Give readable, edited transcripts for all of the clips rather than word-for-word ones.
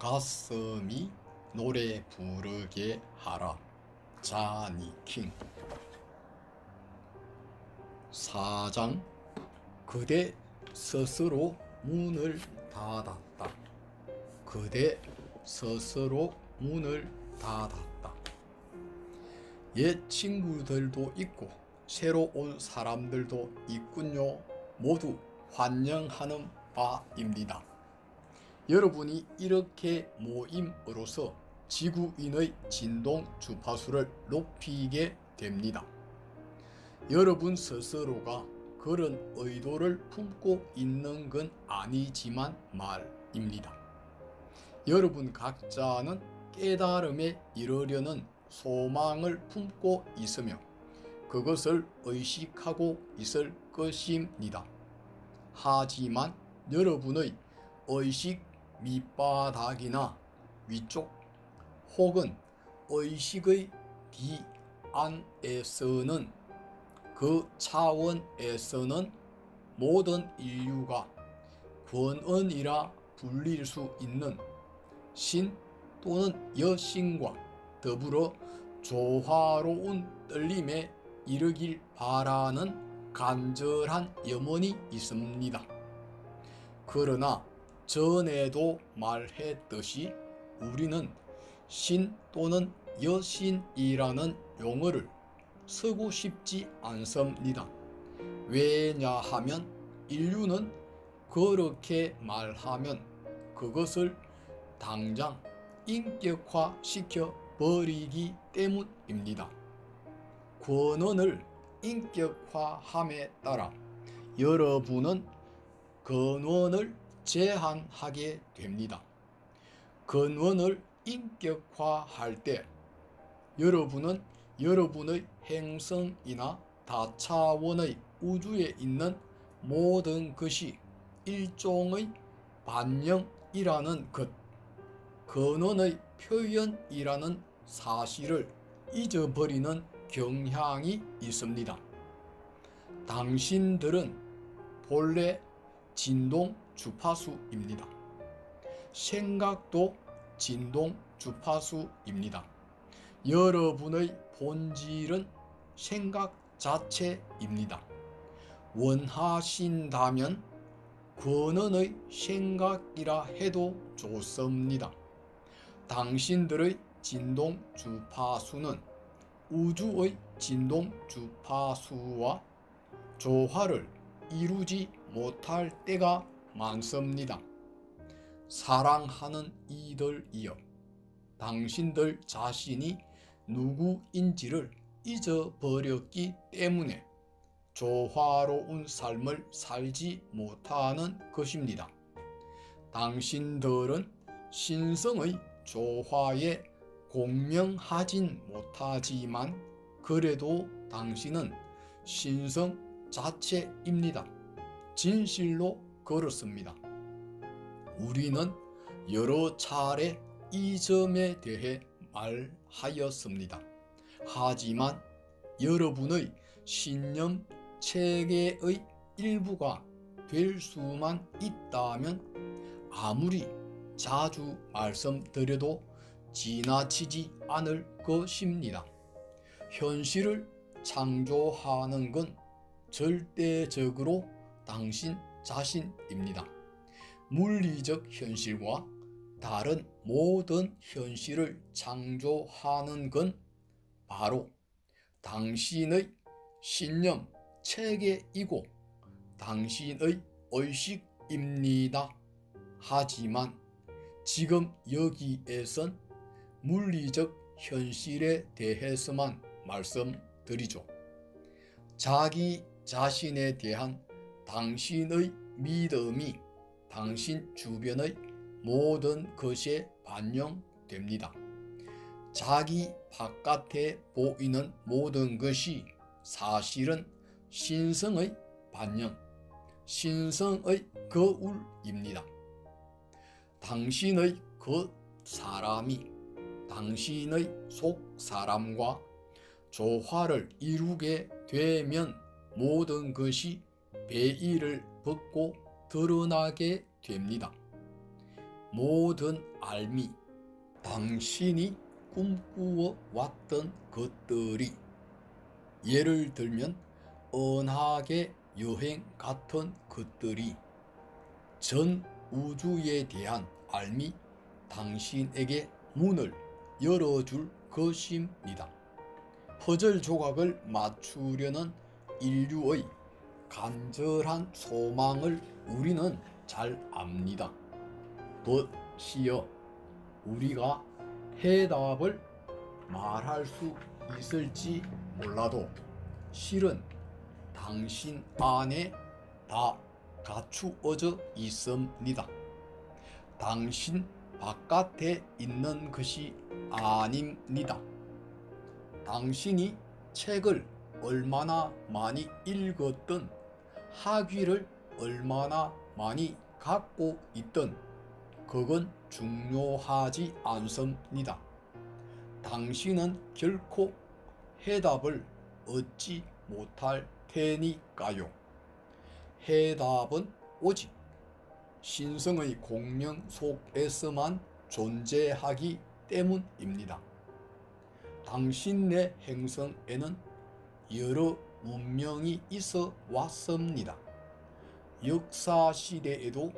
가슴이 노래 부르게 하라. 자니킹. 4장. 그대 스스로 문을 닫았다. 그대 스스로 문을 닫았다. 옛 친구들도 있고 새로 온 사람들도 있군요. 모두 환영하는 바입니다. 여러분이 이렇게 모임으로써 지구인의 진동 주파수를 높이게 됩니다. 여러분 스스로가 그런 의도를 품고 있는 건 아니지만 말입니다. 여러분 각자는 깨달음에 이르려는 소망을 품고 있으며 그것을 의식하고 있을 것입니다. 하지만 여러분의 의식 밑바닥이나 위쪽 혹은 의식의 뒤 안에서는 그 차원에서는 모든 인류가 권언이라 불릴 수 있는 신 또는 여신과 더불어 조화로운 떨림에 이르길 바라는 간절한 염원이 있습니다. 그러나 전에도 말했듯이 우리는 신 또는 여신이라는 용어를 쓰고 싶지 않습니다. 왜냐하면 인류는 그렇게 말하면 그것을 당장 인격화시켜 버리기 때문입니다. 권언을 인격화함에 따라 여러분은 근원을 제한하게 됩니다. 근원을 인격화할 때 여러분은 여러분의 행성이나 다차원의 우주에 있는 모든 것이 일종의 반영이라는 것, 근원의 표현이라는 사실을 잊어버리는 경향이 있습니다. 당신들은 본래 진동 주파수입니다. 생각도 진동 주파수입니다. 여러분의 본질은 생각 자체입니다. 원하신다면 권언의 생각이라 해도 좋습니다. 당신들의 진동 주파수는 우주의 진동 주파수와 조화를 이루지 못할 때가 많습니다. 사랑하는 이들이여, 당신들 자신이 누구인지를 잊어버렸기 때문에 조화로운 삶을 살지 못하는 것입니다. 당신들은 신성의 조화에 공명하진 못하지만 그래도 당신은 신성 자체입니다. 진실로 그렇습니다. 우리는 여러 차례 이 점에 대해 말하였습니다. 하지만 여러분의 신념 체계의 일부가 될 수만 있다면 아무리 자주 말씀드려도 지나치지 않을 것입니다. 현실을 창조하는 건 절대적으로 당신 자신입니다. 물리적 현실과 다른 모든 현실을 창조하는 건 바로 당신의 신념 체계이고 당신의 의식입니다. 하지만 지금 여기에선 물리적 현실에 대해서만 말씀드리죠. 자기 자신에 대한 당신의 믿음이 당신 주변의 모든 것에 반영됩니다. 자기 바깥에 보이는 모든 것이 사실은 신성의 반영, 신성의 거울입니다. 당신의 겉 사람이 당신의 속 사람과 조화를 이루게 되면 모든 것이 베일을 벗고 드러나게 됩니다. 모든 알미, 당신이 꿈꾸어 왔던 것들이, 예를 들면 은하계 여행 같은 것들이 전 우주에 대한 알미, 당신에게 문을 열어줄 것입니다. 퍼즐 조각을 맞추려는 인류의 간절한 소망을 우리는 잘 압니다. 더시어 우리가 해답을 말할 수 있을지 몰라도 실은 당신 안에 다 갖추어져 있습니다. 당신 바깥에 있는 것이 아닙니다. 당신이 책을 얼마나 많이 읽었든, 학위를 얼마나 많이 갖고 있든 그건 중요하지 않습니다. 당신은 결코 해답을 얻지 못할 테니까요. 해답은 오직 신성의 공명 속에서만 존재하기 때문입니다. 당신의 행성에는 여러 문명이 있어 왔습니다. 역사시대에도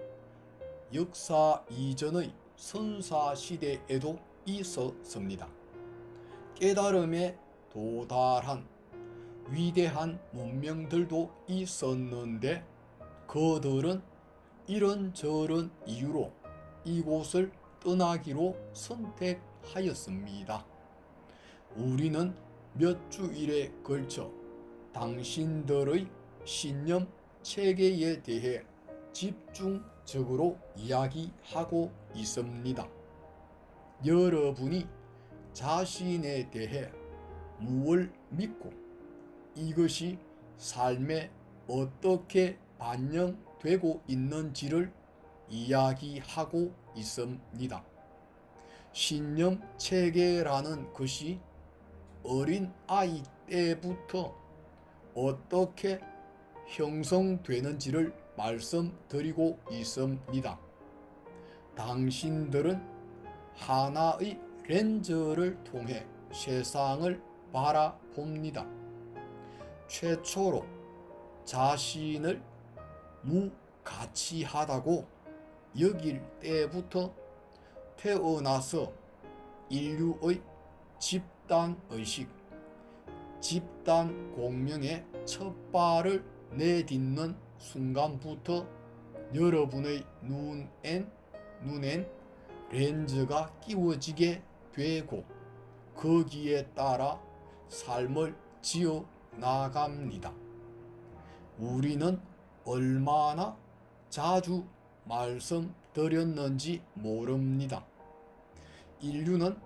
역사 이전의 선사시대에도 있었습니다. 깨달음에 도달한 위대한 문명들도 있었는데 그들은 이런저런 이유로 이곳을 떠나기로 선택하였습니다. 우리는 몇 주일에 걸쳐 당신들의 신념 체계에 대해 집중적으로 이야기하고 있습니다. 여러분이 자신에 대해 무엇을 믿고 이것이 삶에 어떻게 반영되고 있는지를 이야기하고 있습니다. 신념 체계라는 것이 어린 아이 때부터 어떻게 형성되는지를 말씀드리고 있습니다. 당신들은 하나의 렌즈를 통해 세상을 바라봅니다. 최초로 자신을 무가치하다고 여길 때부터 태어나서 인류의 집단의식, 집단 공명의 첫 발을 내딛는 순간부터 여러분의 눈엔 렌즈가 끼워지게 되고 거기에 따라 삶을 지어 나갑니다. 우리는 얼마나 자주 말씀드렸는지 모릅니다. 인류는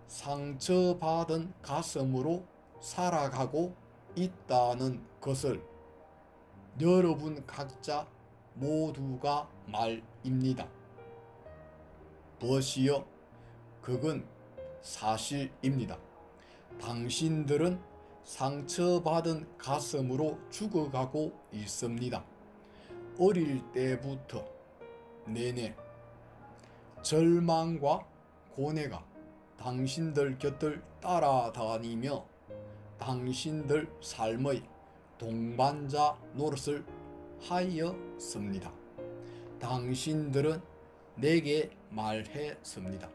상처받은 가슴으로 살아가고 있다는 것을 여러분 각자 모두가 말입니다. 더시어 그건 사실입니다. 당신들은 상처받은 가슴으로 죽어가고 있습니다. 어릴 때부터 내내 절망과 고뇌가 당신들 곁을 따라다니며 당신들 삶의 동반자 노릇을 하였습니다. 당신들은 내게 말했습니다.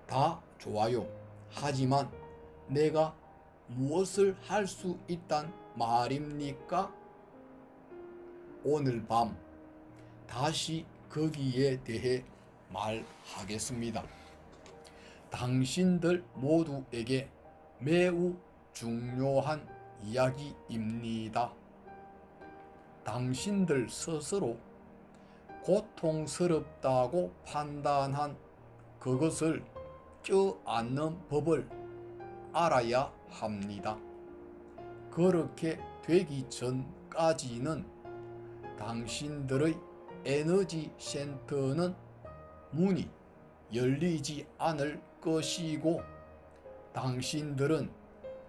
다 좋아요. 하지만 내가 무엇을 할 수 있단 말입니까? 오늘 밤 다시 거기에 대해 말하겠습니다. 당신들 모두에게 매우 중요한 이야기입니다. 당신들 스스로 고통스럽다고 판단한 그것을 껴안는 법을 알아야 합니다. 그렇게 되기 전까지는 당신들의 에너지 센터는 문이 열리지 않을 것이고 당신들은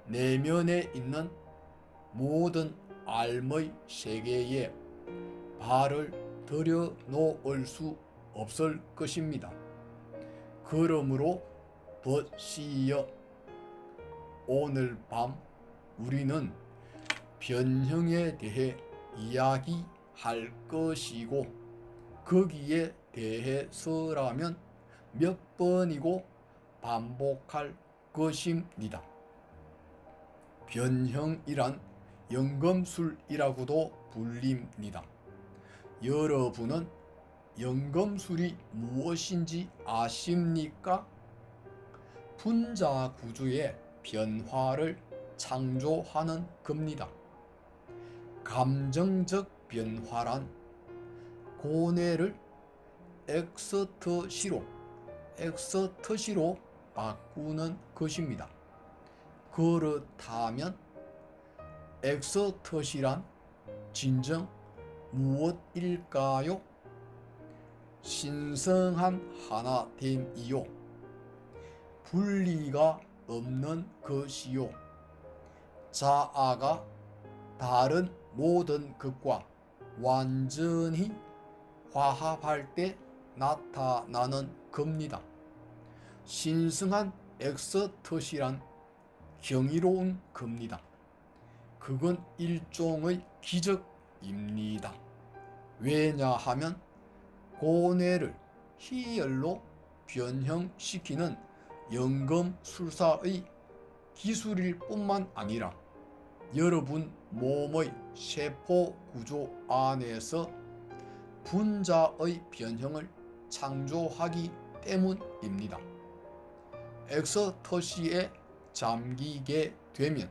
내면에 있는 모든 알의 세계에 발을 들여놓을 수 없을 것입니다. 그러므로 벗시여 오늘 밤 우리는 변형에 대해 이야기할 것이고 거기에 대해서라면 몇 번이고 반복할 것입니다. 변형이란 연금술이라고도 불립니다. 여러분은 연금술이 무엇인지 아십니까? 분자 구조의 변화를 창조하는 겁니다. 감정적 변화란 고뇌를 엑스터시로 바꾸는 것입니다. 그렇다면 엑스터시란 진정 무엇일까요? 신성한 하나됨이요, 분리가 없는 것이요, 자아가 다른 모든 것과 완전히 화합할 때 나타나는 겁니다. 신성한 엑스터시란 경이로운 겁니다. 그건 일종의 기적입니다. 왜냐하면 고뇌를 희열로 변형시키는 연금술사의 기술일 뿐만 아니라 여러분 몸의 세포 구조 안에서 분자의 변형을 창조하기 때문입니다. 엑스터시에 잠기게 되면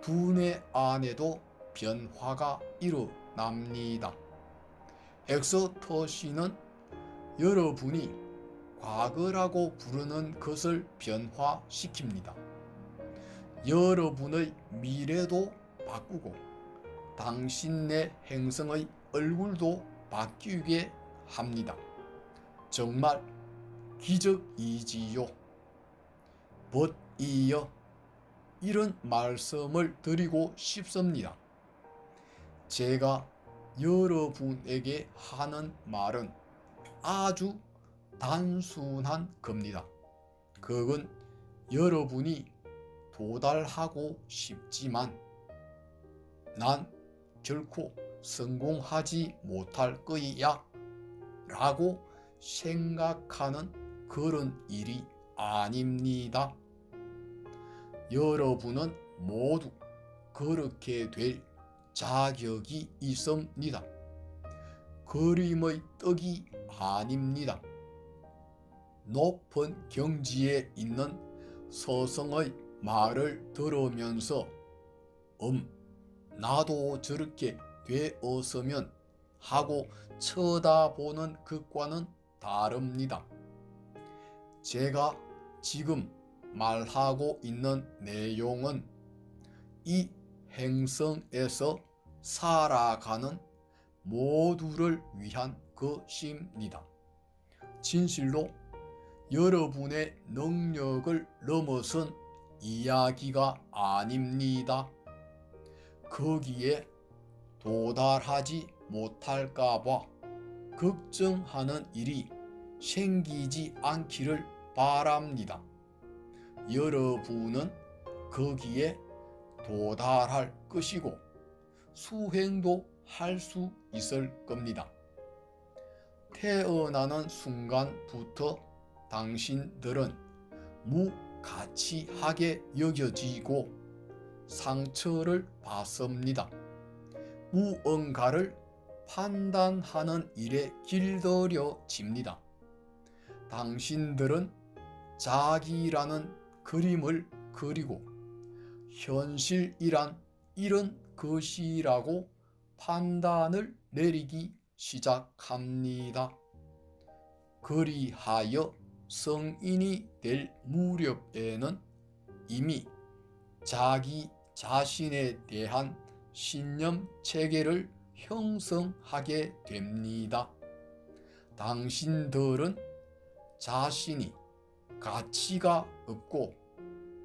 두뇌 안에도 변화가 일어납니다. 엑스터시는 여러분이 과거라고 부르는 것을 변화시킵니다. 여러분의 미래도 바꾸고 당신의 행성의 얼굴도 바뀌게 합니다. 정말 기적이지요. 벗이여 이런 말씀을 드리고 싶습니다. 제가 여러분에게 하는 말은 아주 단순한 겁니다. 그건 여러분이 도달하고 싶지만 난 결코 성공하지 못할 거야 라고 생각하는 그런 일이 아닙니다. 여러분은 모두 그렇게 될 자격이 있습니다. 그림의 떡이 아닙니다. 높은 경지에 있는 서성의 말을 들으면서 나도 저렇게 되었으면 하고 쳐다보는 것과는 다릅니다. 제가 지금 말하고 있는 내용은 이 행성에서 살아가는 모두를 위한 것입니다. 진실로 여러분의 능력을 넘어선 이야기가 아닙니다. 거기에 도달하지 못할까봐 걱정하는 일이 생기지 않기를 바랍니다. 여러분은 거기에 도달할 것이고 수행도 할 수 있을 겁니다. 태어나는 순간부터 당신들은 무가치하게 여겨지고 상처를 받습니다. 무언가를 판단하는 일에 길들여집니다. 당신들은 자기라는 그림을 그리고 현실이란 이런 것이라고 판단을 내리기 시작합니다. 그리하여 성인이 될 무렵에는 이미 자기 자신에 대한 신념 체계를 형성하게 됩니다. 당신들은 자신이 가치가 없고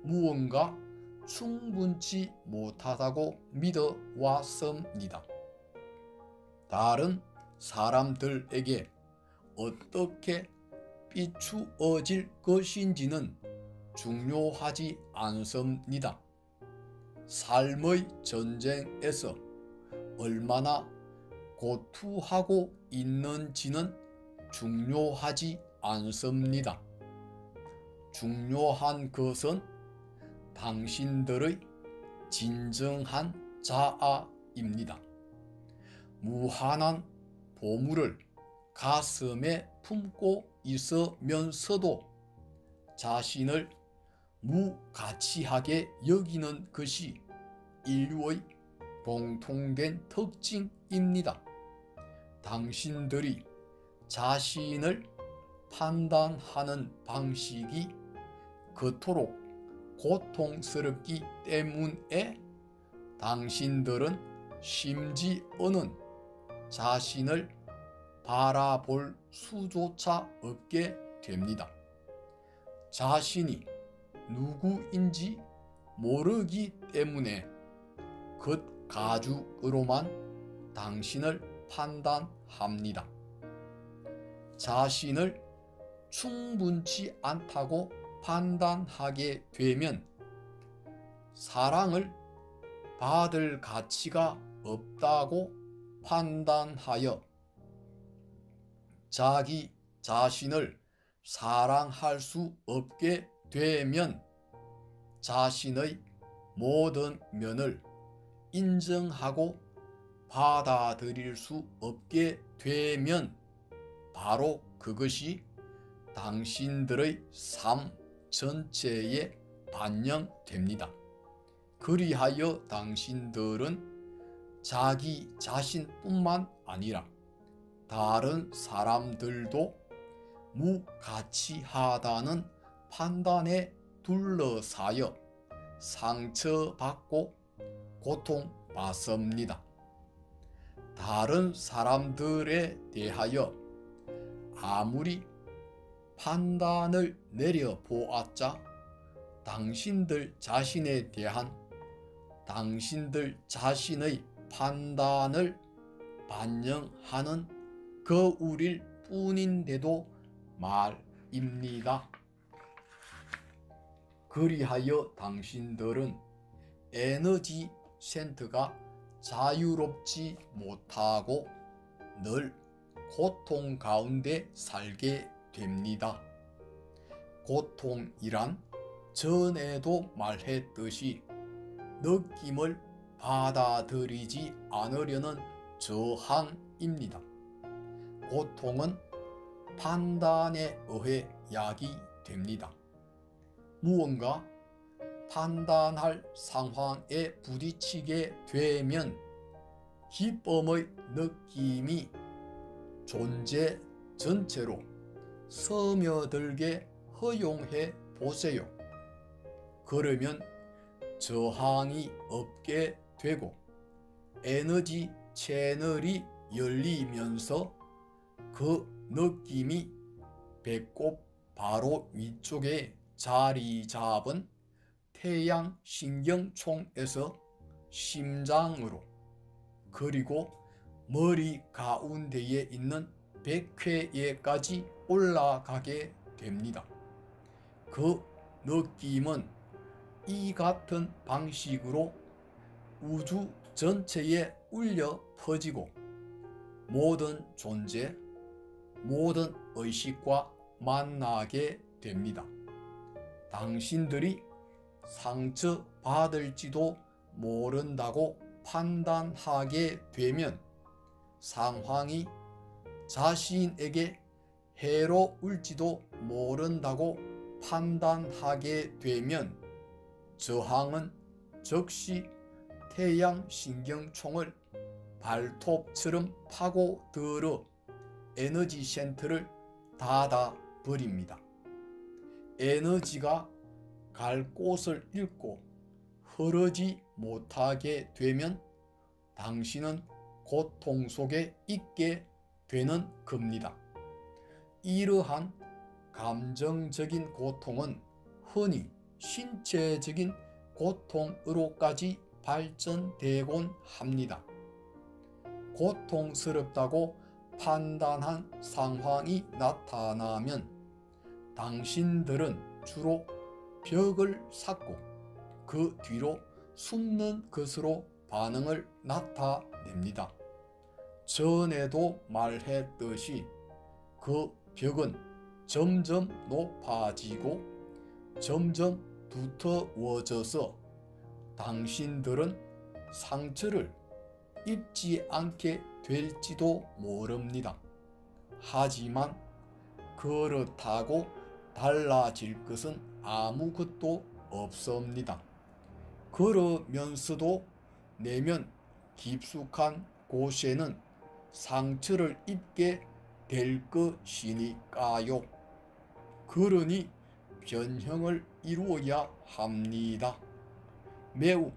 무언가 충분치 못하다고 믿어왔습니다. 다른 사람들에게 어떻게 비추어질 것인지는 중요하지 않습니다. 삶의 전쟁에서 얼마나 고투하고 있는지는 중요하지 않습니다. 중요한 것은 당신들의 진정한 자아입니다. 무한한 보물을 가슴에 품고 있으면서도 자신을 무가치하게 여기는 것이 인류의 공통된 특징입니다. 당신들이 자신을 판단하는 방식이 그토록 고통스럽기 때문에 당신들은 심지어는 자신을 바라볼 수조차 없게 됩니다. 자신이 누구인지 모르기 때문에 겉가죽으로만 당신을 판단합니다. 자신을 충분치 않다고 판단하게 되면 사랑을 받을 가치가 없다고 판단하여 자기 자신을 사랑할 수 없게 되면 자신의 모든 면을 인정하고 받아들일 수 없게 되면 바로 그것이 당신들의 삶 전체에 반영됩니다. 그리하여 당신들은 자기 자신뿐만 아니라 다른 사람들도 무가치하다는 판단에 둘러싸여 상처받고 고통받습니다. 다른 사람들에 대하여 아무리 판단을 내려보았자 당신들 자신에 대한 당신들 자신의 판단을 반영하는 거울일 뿐인데도 말입니다. 그리하여 당신들은 에너지 센터가 자유롭지 못하고 늘 고통 가운데 살게 됩니다. 고통이란 전에도 말했듯이 느낌을 받아들이지 않으려는 저항입니다. 고통은 판단에 의해 야기됩니다. 무언가 판단할 상황에 부딪히게 되면 기쁨의 느낌이 존재 전체로 스며들게 허용해 보세요. 그러면 저항이 없게 되고 에너지 채널이 열리면서 그 느낌이 배꼽 바로 위쪽에 자리 잡은 태양신경총에서 심장으로 그리고 머리 가운데에 있는 백회에까지 올라가게 됩니다. 그 느낌은 이 같은 방식으로 우주 전체에 울려 퍼지고 모든 존재, 모든 의식과 만나게 됩니다. 당신들이 상처받을지도 모른다고 판단하게 되면 상황이 자신에게 해로울지도 모른다고 판단하게 되면 저항은 즉시 태양신경총을 발톱처럼 파고들어 에너지 센터를 닫아버립니다. 에너지가 갈 곳을 잃고 흐르지 못하게 되면 당신은 고통 속에 있게 되는 겁니다. 이러한 감정적인 고통은 흔히 신체적인 고통으로까지 발전되곤 합니다. 고통스럽다고 판단한 상황이 나타나면 당신들은 주로 벽을 쌓고 그 뒤로 숨는 것으로 반응을 나타냅니다. 전에도 말했듯이 그 벽은 점점 높아지고 점점 두터워져서 당신들은 상처를 입지 않게 될지도 모릅니다. 하지만 그렇다고 달라질 것은 아무것도 없습니다. 그러면서도 내면 깊숙한 곳에는 상처를 입게 될 것이니까요. 그러니 변형을 이루어야 합니다. 매우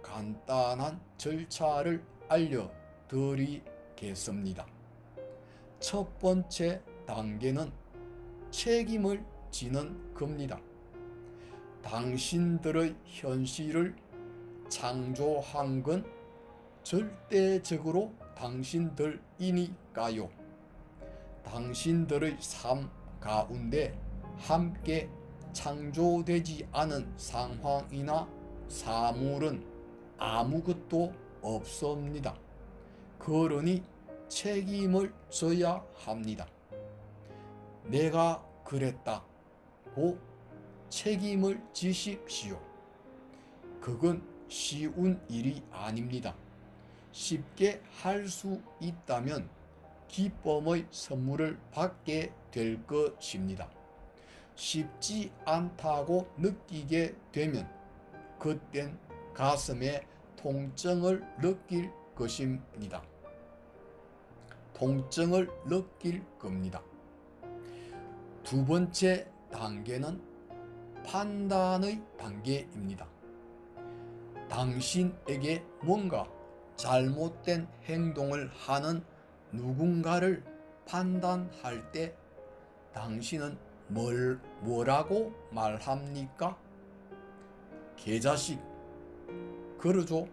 간단한 절차를 알려드리겠습니다. 첫 번째 단계는 책임을 지는 겁니다. 당신들의 현실을 창조한 건 절대적으로 당신들이니까요. 당신들의 삶 가운데 함께 창조되지 않은 상황이나 사물은 아무것도 없습니다. 그러니 책임을 져야 합니다. 내가 그랬다고 책임을 지십시오. 그건 쉬운 일이 아닙니다. 쉽게 할 수 있다면 기쁨의 선물을 받게 될 것입니다. 쉽지 않다고 느끼게 되면 그땐 가슴에 통증을 느낄 것입니다. 통증을 느낄 겁니다. 두 번째 단계는 판단의 단계입니다. 당신에게 뭔가 잘못된 행동을 하는 누군가를 판단할 때 당신은 뭐라고 말합니까? 개자식, 그러죠.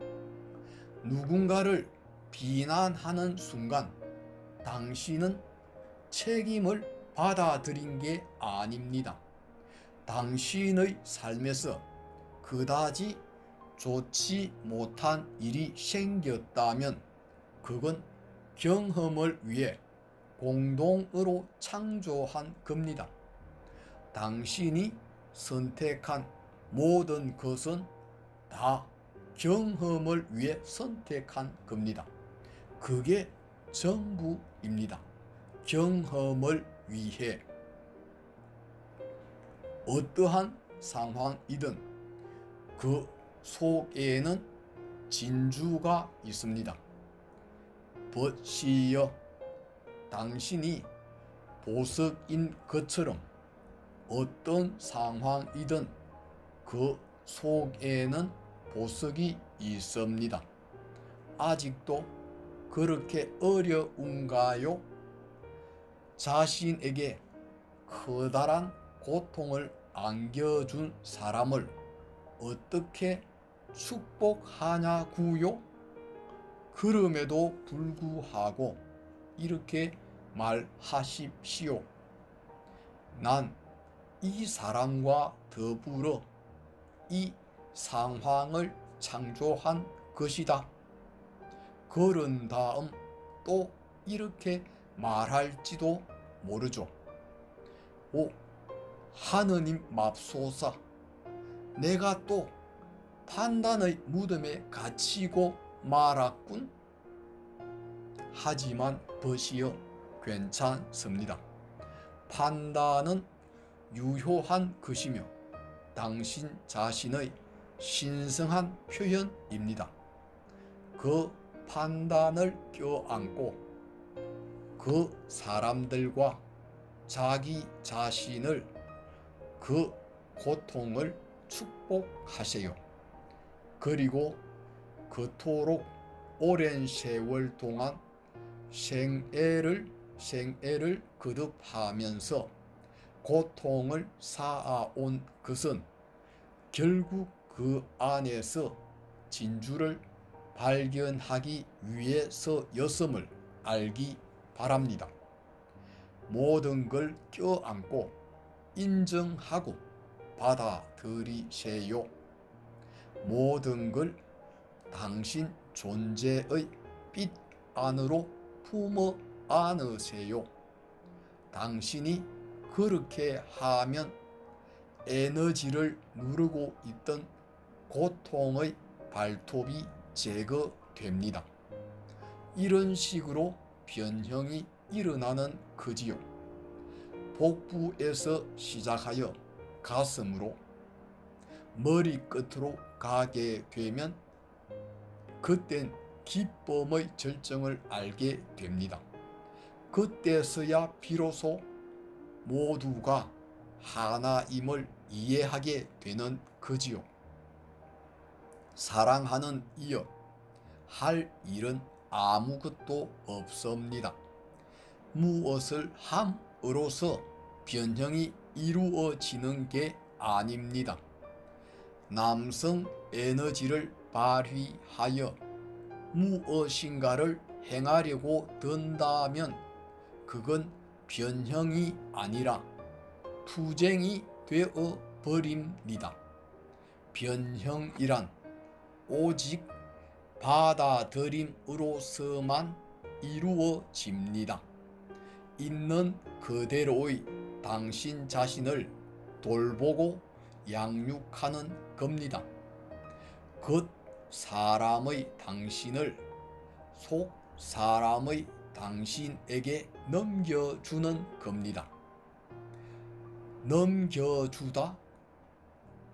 누군가를 비난하는 순간 당신은 책임을 받아들인 게 아닙니다. 당신의 삶에서 그다지 좋지 못한 일이 생겼다면 그건 경험을 위해 공동으로 창조한 겁니다. 당신이 선택한 모든 것은 다 경험을 위해 선택한 겁니다. 그게 전부입니다. 경험을 위해. 어떠한 상황이든 그 속에는 진주가 있습니다. 보시오. 당신이 보석인 것처럼 어떤 상황이든 그 속에는 보석이 있습니다. 아직도 그렇게 어려운가요? 자신에게 커다란 고통을 안겨준 사람을 어떻게 축복하냐고요? 그럼에도 불구하고 이렇게 말하십시오. 난 이 사람과 더불어 이 상황을 창조한 것이다. 그런 다음 또 이렇게 말할지도 모르죠. 오, 하느님 맙소사, 내가 또 판단의 무덤에 갇히고 말았군. 하지만 보시오, 괜찮습니다. 판단은 유효한 것이며 당신 자신의 신성한 표현입니다. 그 판단을 껴안고 그 사람들과 자기 자신을, 그 고통을 축복하세요. 그리고 그토록 오랜 세월 동안 생애를 거듭하면서 고통을 쌓아온 것은 결국 그 안에서 진주를 발견하기 위해서였음을 알기 바랍니다. 모든 걸 껴안고 인정하고 받아들이세요. 모든 걸 당신 존재의 빛 안으로 품어 안으세요. 당신이 그렇게 하면 에너지를 누르고 있던 고통의 발톱이 제거됩니다. 이런 식으로 변형이 일어나는 거지요. 복부에서 시작하여 가슴으로 머리끝으로 가게 되면 그땐 기쁨의 절정을 알게 됩니다. 그때서야 비로소 모두가 하나임을 이해하게 되는 거지요. 사랑하는 이여, 할 일은 아무것도 없습니다. 무엇을 함으로써 변형이 이루어지는 게 아닙니다. 남성 에너지를 발휘하여 무엇인가를 행하려고 든다면 그건 변형이 아니라 투쟁이 되어 버립니다. 변형이란 오직 받아들임으로서만 이루어집니다. 있는 그대로의 당신 자신을 돌보고 양육하는 겁니다. 겉 사람의 당신을 속 사람의 당신에게 넘겨주는 겁니다. 넘겨주다,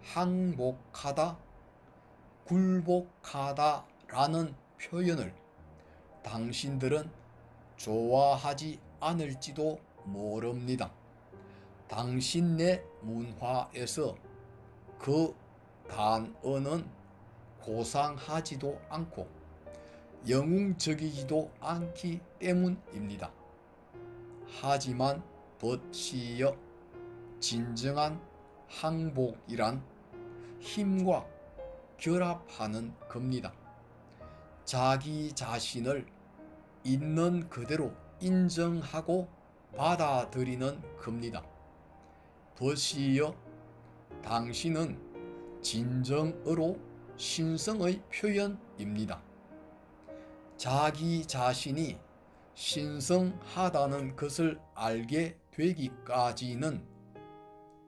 항복하다, 굴복하다 라는 표현을 당신들은 좋아하지 않을지도 모릅니다. 당신네 문화에서 그 단어는 고상하지도 않고 영웅적이지도 않기 때문입니다. 하지만 벗시여, 진정한 항복이란 힘과 결합하는 겁니다. 자기 자신을 있는 그대로 인정하고 받아들이는 겁니다. 벗시여, 당신은 진정으로 신성의 표현입니다. 자기 자신이 신성하다는 것을 알게 되기까지는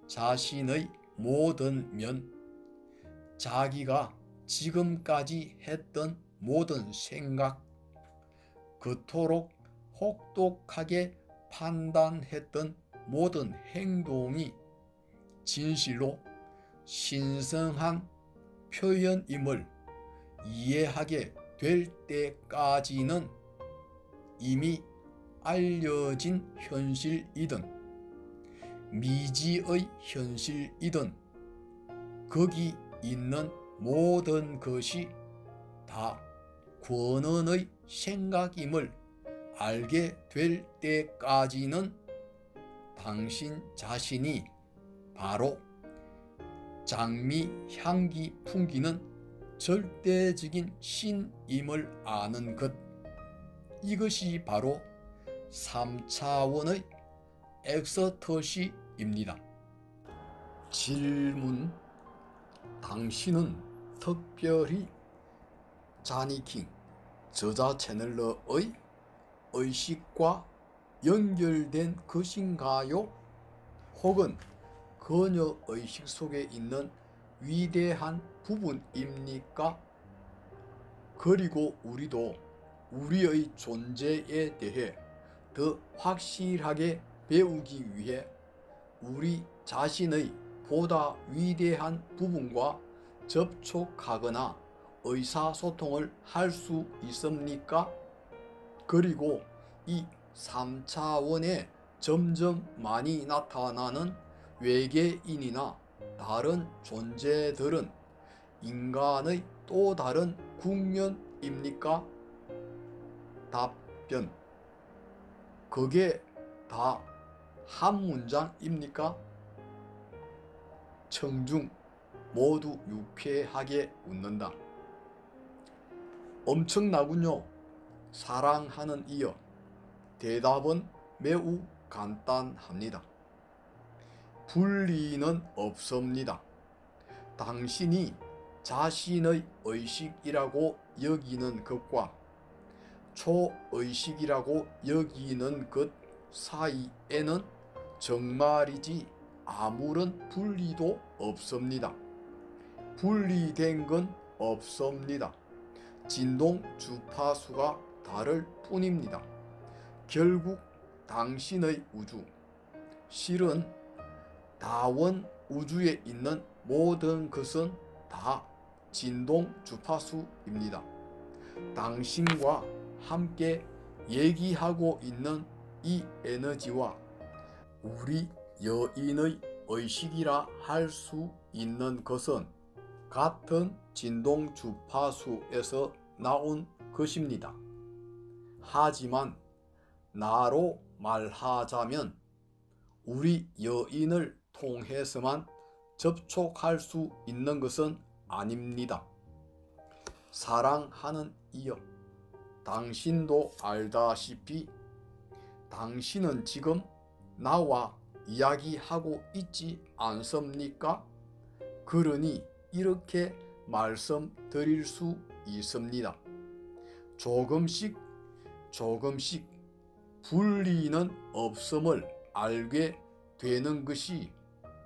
자신의 모든 면, 자기가 지금까지 했던 모든 생각, 그토록 혹독하게 판단했던 모든 행동이 진실로 신성한 표현임을 이해하게 될 때까지는 이미 알려진 현실이든 미지의 현실이든 거기 있는 모든 것이 다 권언의 생각임을 알게 될 때까지는 당신 자신이 바로 장미 향기 풍기는 절대적인 신임을 아는 것, 이것이 바로 3차원의 엑스터시입니다. 질문: 당신은 특별히 자니킹 저자 채널러의 의식과 연결된 것인가요? 혹은 그녀 의식 속에 있는 위대한 부분입니까? 그리고 우리도 우리의 존재에 대해 더 확실하게 배우기 위해 우리 자신의 보다 위대한 부분과 접촉하거나 의사소통을 할 수 있습니까? 그리고 이 3차원에 점점 많이 나타나는 외계인이나 다른 존재들은 인간의 또 다른 국면입니까? 답변: 그게 다 한 문장입니까? 청중 모두 유쾌하게 웃는다. 엄청나군요. 사랑하는 이여, 대답은 매우 간단합니다. 분리는 없습니다. 당신이 자신의 의식이라고 여기는 것과 초의식이라고 여기는 것 사이에는 정말이지 아무런 분리도 없습니다. 분리된 건 없습니다. 진동 주파수가 다를 뿐입니다. 결국 당신의 우주, 실은 다원 우주에 있는 모든 것은 다 진동 주파수입니다. 당신과 함께 얘기하고 있는 이 에너지와 우리 여인의 의식이라 할 수 있는 것은 같은 진동 주파수에서 나온 것입니다. 하지만 나로 말하자면 우리 여인을 통해서만 접촉할 수 있는 것은 아닙니다. 사랑하는 이여, 당신도 알다시피 당신은 지금 나와 이야기하고 있지 않습니까? 그러니 이렇게 말씀드릴 수 있습니다. 조금씩 분리는 없음을 알게 되는 것이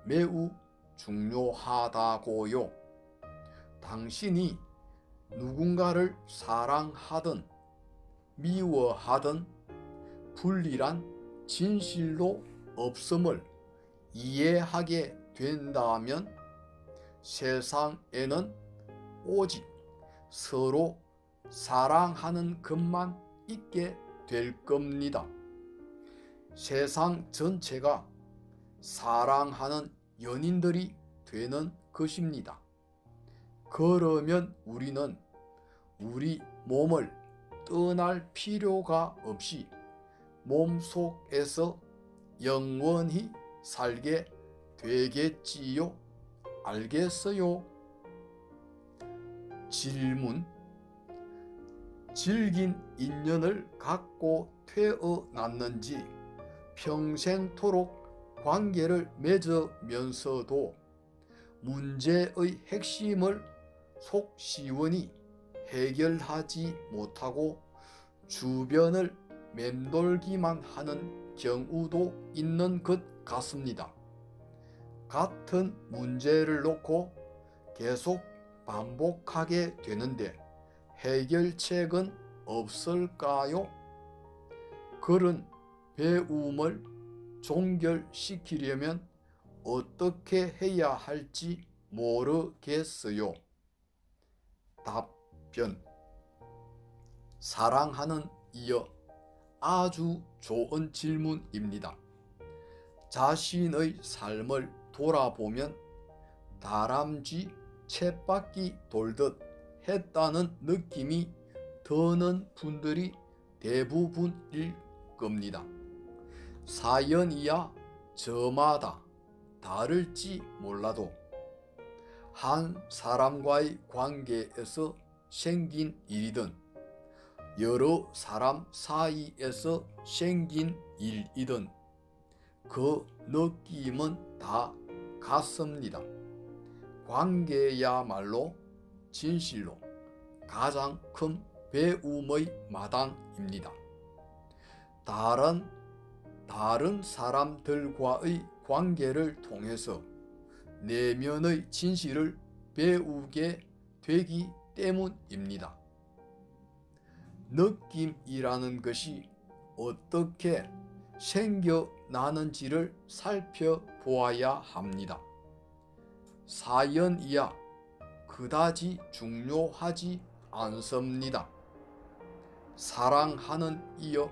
매우 중요하다고요. 당신이 누군가를 사랑하든 미워하든 분리란 진실로 없음을 이해하게 된다면 세상에는 오직 서로 사랑하는 것만 있게 될 겁니다. 세상 전체가 사랑하는 연인들이 되는 것입니다. 그러면 우리는 우리 몸을 떠날 필요가 없이 몸속에서 영원히 살게 되겠지요. 알겠어요? 질문: 질긴 인연을 갖고 태어났는지 평생토록 관계를 맺으면서도 문제의 핵심을 속 시원히 해결하지 못하고 주변을 맴돌기만 하는 경우도 있는 것 같습니다. 같은 문제를 놓고 계속 반복하게 되는데 해결책은 없을까요? 그런 배움을 종결시키려면 어떻게 해야 할지 모르겠어요. 답변: 사랑하는 이여, 아주 좋은 질문입니다. 자신의 삶을 돌아보면 다람쥐 쳇바퀴 돌듯 했다는 느낌이 드는 분들이 대부분일 겁니다. 사연이야 저마다 다를지 몰라도 한 사람과의 관계에서 생긴 일이든 여러 사람 사이에서 생긴 일이든 그 느낌은 다 같습니다. 관계야말로 진실로 가장 큰 배움의 마당입니다. 다른 사람들과의 관계를 통해서 내면의 진실을 배우게 되기 때문입니다. 느낌이라는 것이 어떻게 생겨나는지를 살펴보아야 합니다. 사연이야 그다지 중요하지 않습니다. 사랑하는 이여,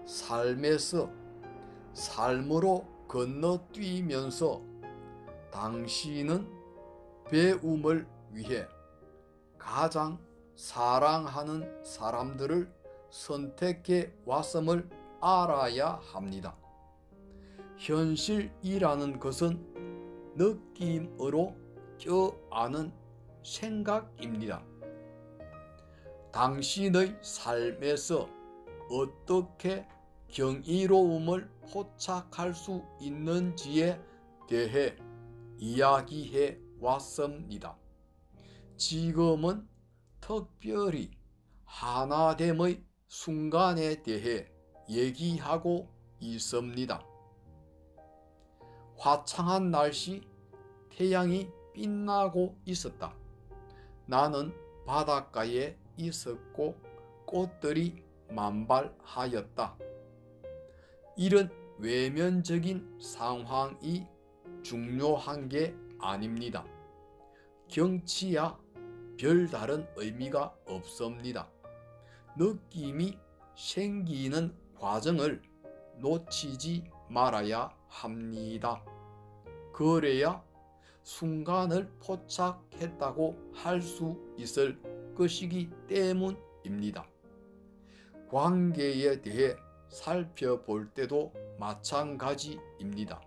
삶에서 삶으로 건너뛰면서 당신은 배움을 위해 가장 사랑하는 사람들을 선택해 왔음을 알아야 합니다. 현실이라는 것은 느낌으로 껴아는 생각입니다. 당신의 삶에서 어떻게 경이로움을 포착할 수 있는지에 대해 이야기해 왔습니다. 지금은 특별히 하나됨의 순간에 대해 얘기하고 있습니다. 화창한 날씨, 태양이 빛나고 있었다. 나는 바닷가에 있었고 꽃들이 만발하였다. 이런 외면적인 상황이 중요한 게 아닙니다. 경치야 별다른 의미가 없습니다. 느낌이 생기는 과정을 놓치지 말아야 합니다. 그래야 순간을 포착했다고 할 수 있을 것이기 때문입니다. 관계에 대해 살펴볼 때도 마찬가지입니다.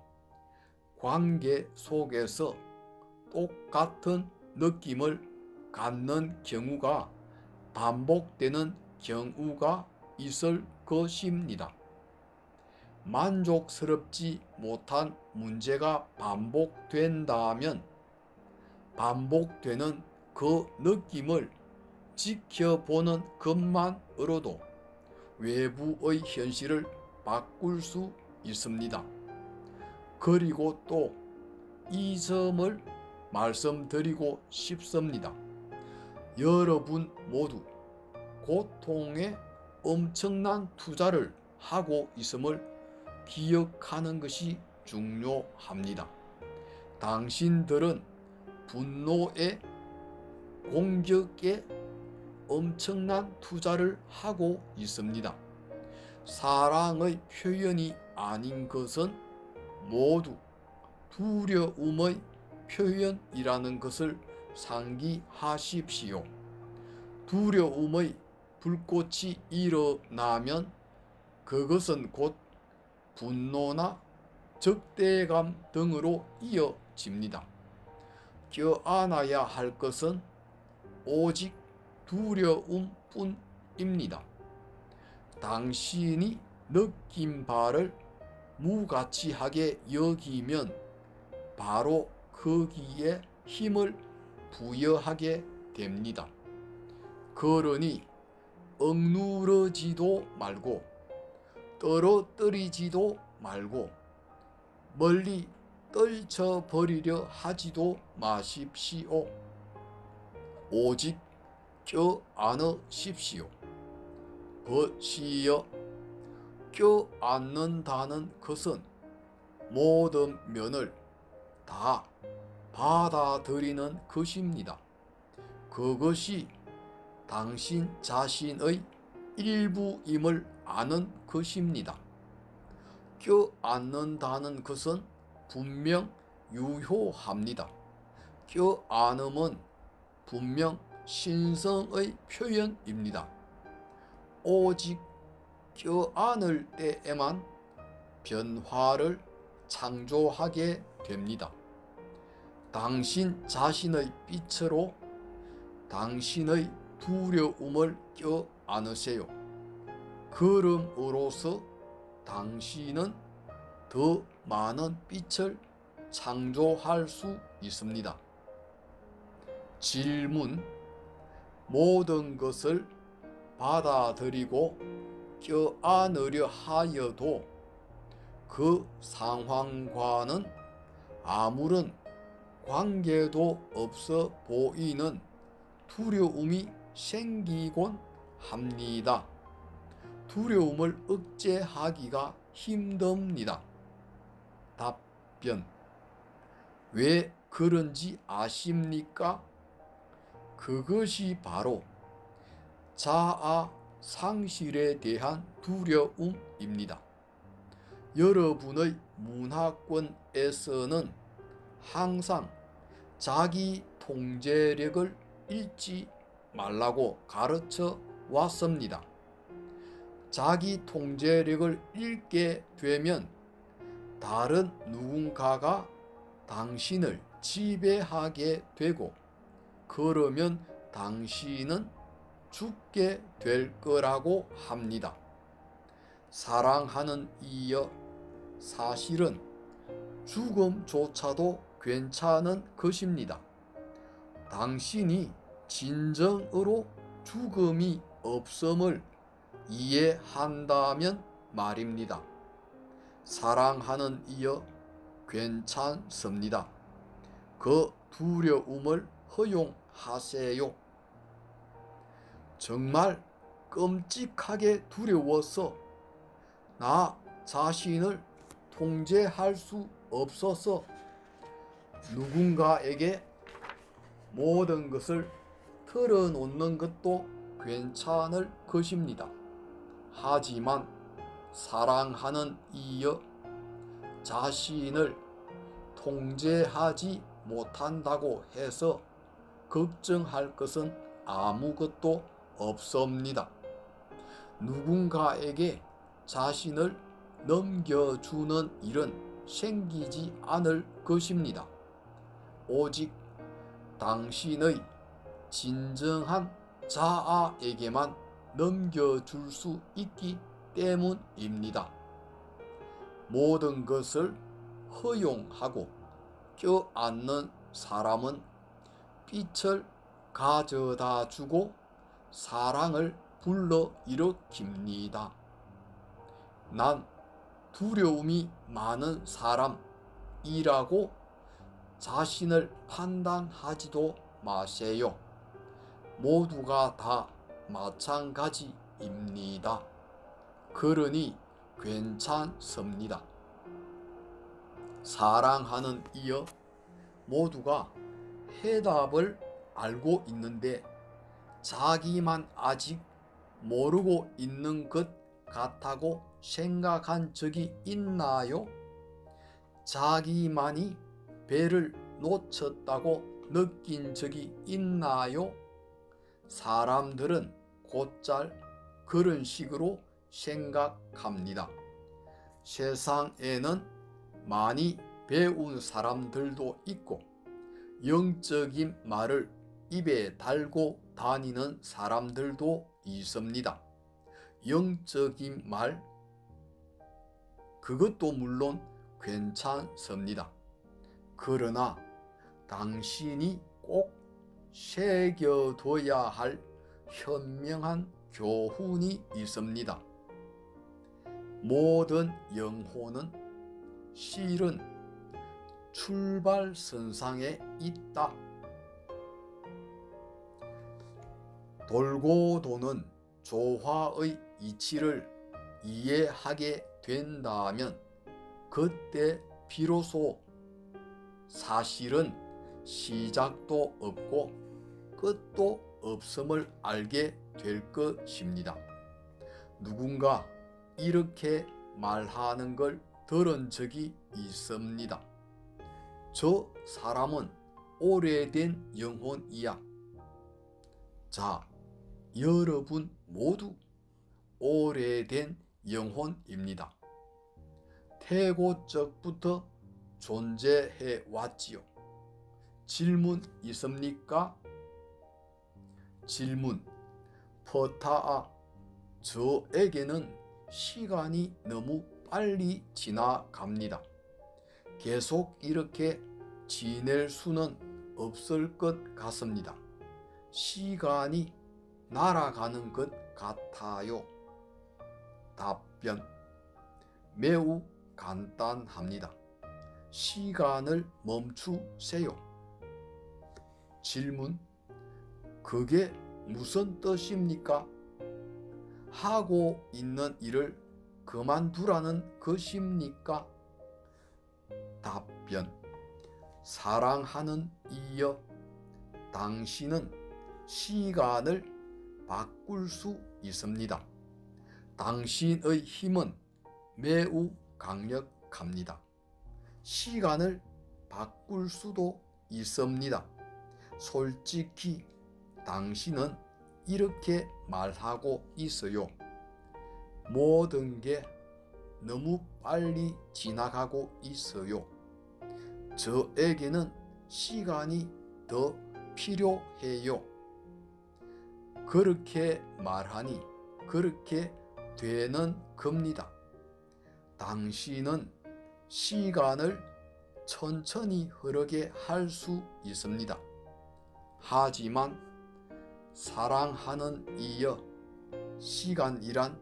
관계 속에서 똑같은 느낌을 갖는 경우가 반복되는 경우가 있을 것입니다. 만족스럽지 못한 문제가 반복된다면 반복되는 그 느낌을 지켜보는 것만으로도 외부의 현실을 바꿀 수 있습니다. 그리고 또 이 점을 말씀드리고 싶습니다. 여러분 모두 고통에 엄청난 투자를 하고 있음을 기억하는 것이 중요합니다. 당신들은 분노에, 공격에 엄청난 투자를 하고 있습니다. 사랑의 표현이 아닌 것은 모두 두려움의 표현이라는 것을 상기하십시오. 두려움의 불꽃이 일어나면 그것은 곧 분노나 적대감 등으로 이어집니다. 껴안아야 할 것은 오직 두려움뿐입니다. 당신이 느낀 바를 무가치하게 여기면 바로 거기에 힘을 부여하게 됩니다. 그러니 억누르지도 말고 떨어뜨리지도 말고 멀리 떨쳐버리려 하지도 마십시오. 오직 껴안으십시오. 벗이여 껴안는다는 것은 모든 면을 다 받아들이는 것입니다. 그것이 당신 자신의 일부임을 아는 것입니다. 껴안는다는 것은 분명 유효합니다. 껴안음은 분명 신성의 표현입니다. 오직 껴안을 때에만 변화를 창조하게 됩니다. 당신 자신의 빛으로 당신의 두려움을 껴안으세요. 그럼으로써 당신은 더 많은 빛을 창조할 수 있습니다. 질문: 모든 것을 받아들이고 껴안으려 하여도 그 상황과는 아무런 관계도 없어 보이는 두려움이 생기곤 합니다. 두려움을 억제하기가 힘듭니다. 답변: 왜 그런지 아십니까? 그것이 바로 자아 상실에 대한 두려움입니다. 여러분의 문화권에서는 항상 자기 통제력을 잃지 말라고 가르쳐 왔습니다. 자기 통제력을 잃게 되면 다른 누군가가 당신을 지배하게 되고 그러면 당신은 죽게 될 거라고 합니다. 사랑하는 이여, 사실은 죽음조차도 괜찮은 것입니다. 당신이 진정으로 죽음이 없음을 이해한다면 말입니다. 사랑하는 이여, 괜찮습니다. 그 두려움을 허용하세요. 정말 끔찍하게 두려워서 나 자신을 통제할 수 없어서 누군가에게 모든 것을 털어놓는 것도 괜찮을 것입니다. 하지만 사랑하는 이여, 자신을 통제하지 못한다고 해서 걱정할 것은 아무것도 없습니다. 누군가에게 자신을 넘겨주는 일은 생기지 않을 것입니다. 오직 당신의 진정한 자아에게만 넘겨줄 수 있기 때문입니다. 모든 것을 허용하고 껴안는 사람은 빛을 가져다 주고 사랑을 불러일으킵니다. 난 두려움이 많은 사람이라고 자신을 판단하지도 마세요. 모두가 다 마찬가지입니다. 그러니 괜찮습니다. 사랑하는 이여, 모두가 해답을 알고 있는데 자기만 아직 모르고 있는 것 같다고 생각한 적이 있나요? 자기만이 배를 놓쳤다고 느낀 적이 있나요? 사람들은 곧잘 그런 식으로 생각합니다. 세상에는 많이 배운 사람들도 있고 영적인 말을 입에 달고 다니는 사람들도 있습니다. 영적인 말, 그것도 물론 괜찮습니다. 그러나 당신이 꼭 새겨둬야 할 현명한 교훈이 있습니다. 모든 영혼은 실은 출발선상에 있다. 돌고 도는 조화의 이치를 이해하게 된다면 그때 비로소 사실은 시작도 없고 끝도 없음을 알게 될 것입니다. 누군가 이렇게 말하는 걸 들은 적이 있습니다. 저 사람은 오래된 영혼이야. 자, 여러분 모두 오래된 영혼입니다. 태고적부터 존재해 왔지요. 질문 있습니까? 질문. 퍼타아, 저에게는 시간이 너무 빨리 지나갑니다. 계속 이렇게 지낼 수는 없을 것 같습니다. 시간이 날아가는 것 같아요. 답변. 매우 간단합니다. 시간을 멈추세요. 질문. 그게 무슨 뜻입니까? 하고 있는 일을 그만두라는 것입니까? 답변. 사랑하는 이여, 당신은 시간을 바꿀 수 있습니다. 당신의 힘은 매우 강력합니다. 시간을 바꿀 수도 있습니다. 솔직히 당신은 이렇게 말하고 있어요. 모든 게 너무 빨리 지나가고 있어요. 저에게는 시간이 더 필요해요. 그렇게 말하니 그렇게 되는 겁니다. 당신은 시간을 천천히 흐르게 할 수 있습니다. 하지만 사랑하는 이여, 시간이란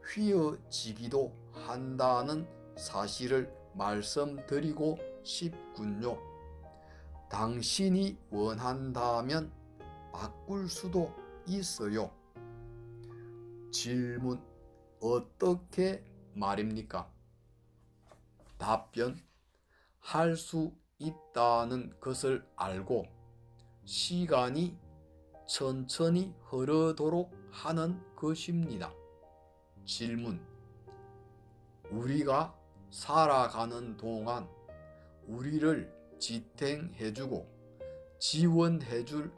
휘어지기도 한다는 사실을 말씀드리고 싶군요. 당신이 원한다면 바꿀 수도 있어요. 질문: 어떻게 말입니까? 답변: 할 수 있다는 것을 알고 시간이 천천히 흐르도록 하는 것입니다. 질문: 우리가 살아가는 동안 우리를 지탱해주고 지원해줄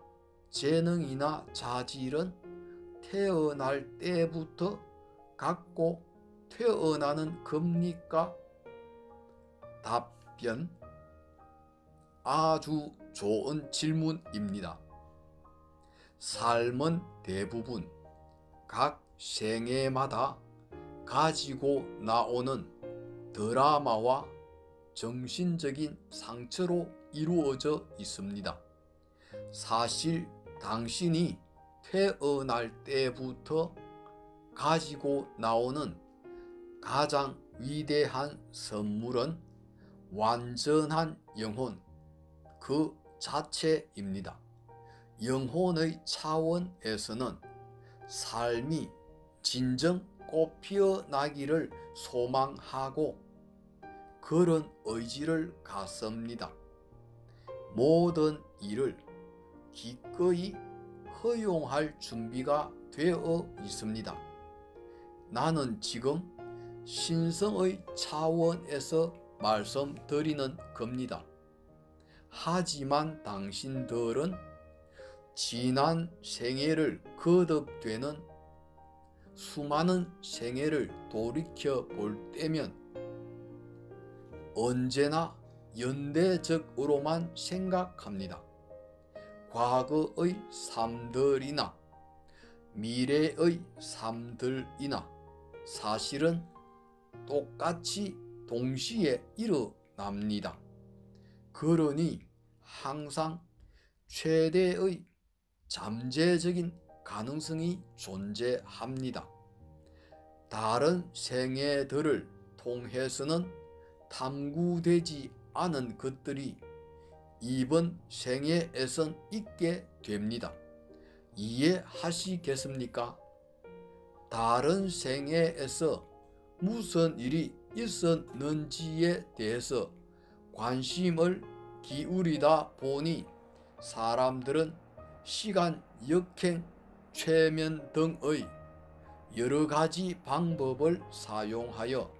재능이나 자질은 태어날 때부터 갖고 태어나는 겁니까? 답변: 아주 좋은 질문입니다. 삶은 대부분 각 생애마다 가지고 나오는 드라마와 정신적인 상처로 이루어져 있습니다. 사실 당신이 태어날 때부터 가지고 나오는 가장 위대한 선물은 완전한 영혼 그 자체입니다. 영혼의 차원에서는 삶이 진정 꽃피어나기를 소망하고 그런 의지를 갖습니다. 모든 일을 기꺼이 허용할 준비가 되어 있습니다. 나는 지금 신성의 차원에서 말씀드리는 겁니다. 하지만 당신들은 지난 생애를 거듭되는 수많은 생애를 돌이켜 볼 때면 언제나 연대적으로만 생각합니다. 과거의 삶들이나 미래의 삶들이나 사실은 똑같이 동시에 일어납니다. 그러니 항상 최대의 잠재적인 가능성이 존재합니다. 다른 생애들을 통해서는 탐구되지 않은 것들이 이번 생애에선 있게 됩니다. 이해하시겠습니까? 다른 생애에서 무슨 일이 있었는지에 대해서 관심을 기울이다 보니 사람들은 시간 역행, 최면 등의 여러 가지 방법을 사용하여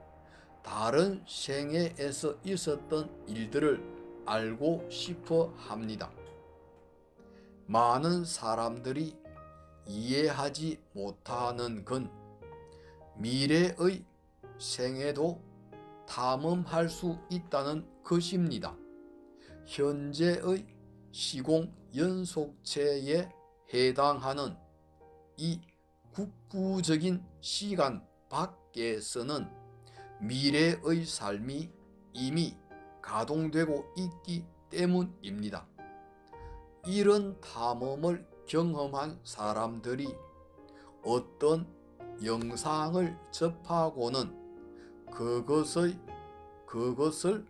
다른 생애에서 있었던 일들을 알고 싶어 합니다. 많은 사람들이 이해하지 못하는 건 미래의 생애도 탐험할 수 있다는 것입니다. 현재의 시공 연속체에 해당하는 이 국구적인 시간 밖에서는 미래의 삶이 이미 가동되고 있기 때문입니다. 이런 탐험을 경험한 사람들이 어떤 영상을 접하고는 그것을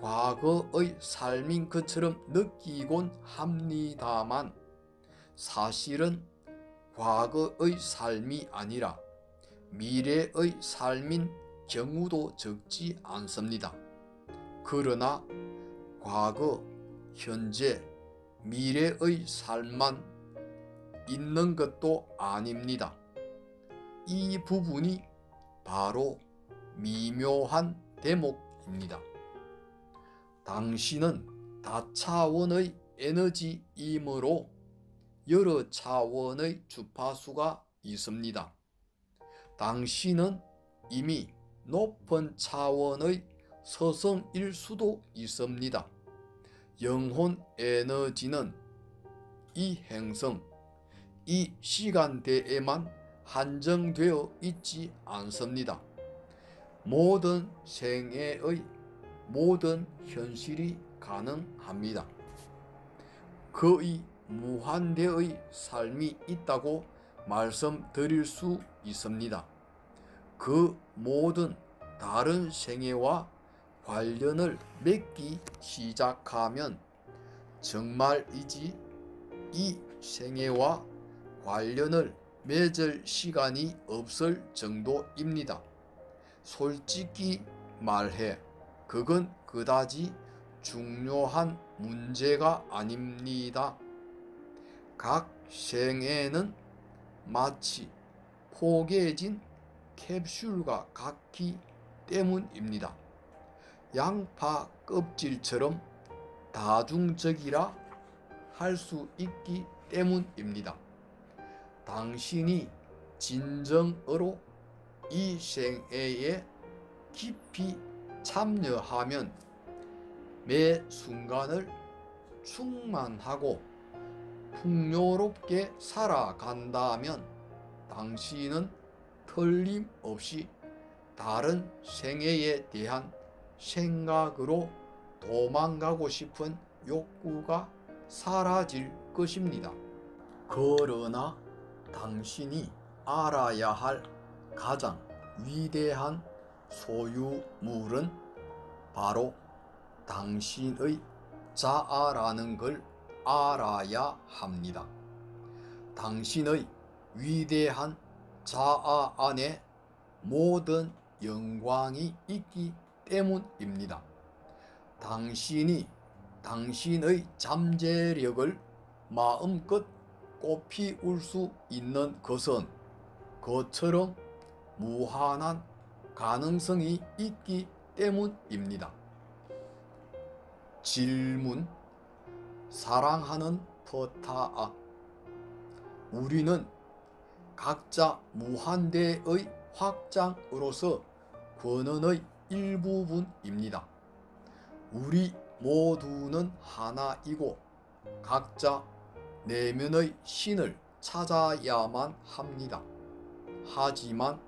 과거의 삶인 것처럼 느끼곤 합니다만 사실은 과거의 삶이 아니라 미래의 삶인 경우도 적지 않습니다. 그러나 과거, 현재, 미래의 삶만 있는 것도 아닙니다. 이 부분이 바로 미묘한 대목입니다. 당신은 다차원의 에너지이므로 여러 차원의 주파수가 있습니다. 당신은 이미 높은 차원의 서성일 수도 있습니다. 영혼 에너지는 이 행성, 이 시간대에만 한정되어 있지 않습니다. 모든 생애의 모든 현실이 가능합니다. 거의 무한대의 삶이 있다고 말씀드릴 수 있습니다. 그 모든 다른 생애와 관련을 맺기 시작하면 정말이지 이 생애와 관련을 맺을 시간이 없을 정도입니다. 솔직히 말해 그건 그다지 중요한 문제가 아닙니다. 각 생애는 마치 포개진 캡슐과 같기 때문입니다. 양파 껍질처럼 다중적이라 할 수 있기 때문입니다. 당신이 진정으로 이 생애에 깊이 참여하면 매 순간을 충만하고 풍요롭게 살아간다면 당신은 틀림없이 다른 생애에 대한 생각으로 도망가고 싶은 욕구가 사라질 것입니다. 그러나 당신이 알아야 할 가장 위대한 소유물은 바로 당신의 자아라는 걸 알아야 합니다. 당신의 위대한 자아 안에 모든 영광이 있기 때문입니다. 당신이 당신의 잠재력을 마음껏 꽃피울 수 있는 것은 그처럼 무한한 가능성이 있기 때문입니다. 질문. 사랑하는 퍼타아, 우리는 각자 무한대의 확장으로서 권원의 일부분입니다. 우리 모두는 하나이고 각자 내면의 신을 찾아야만 합니다. 하지만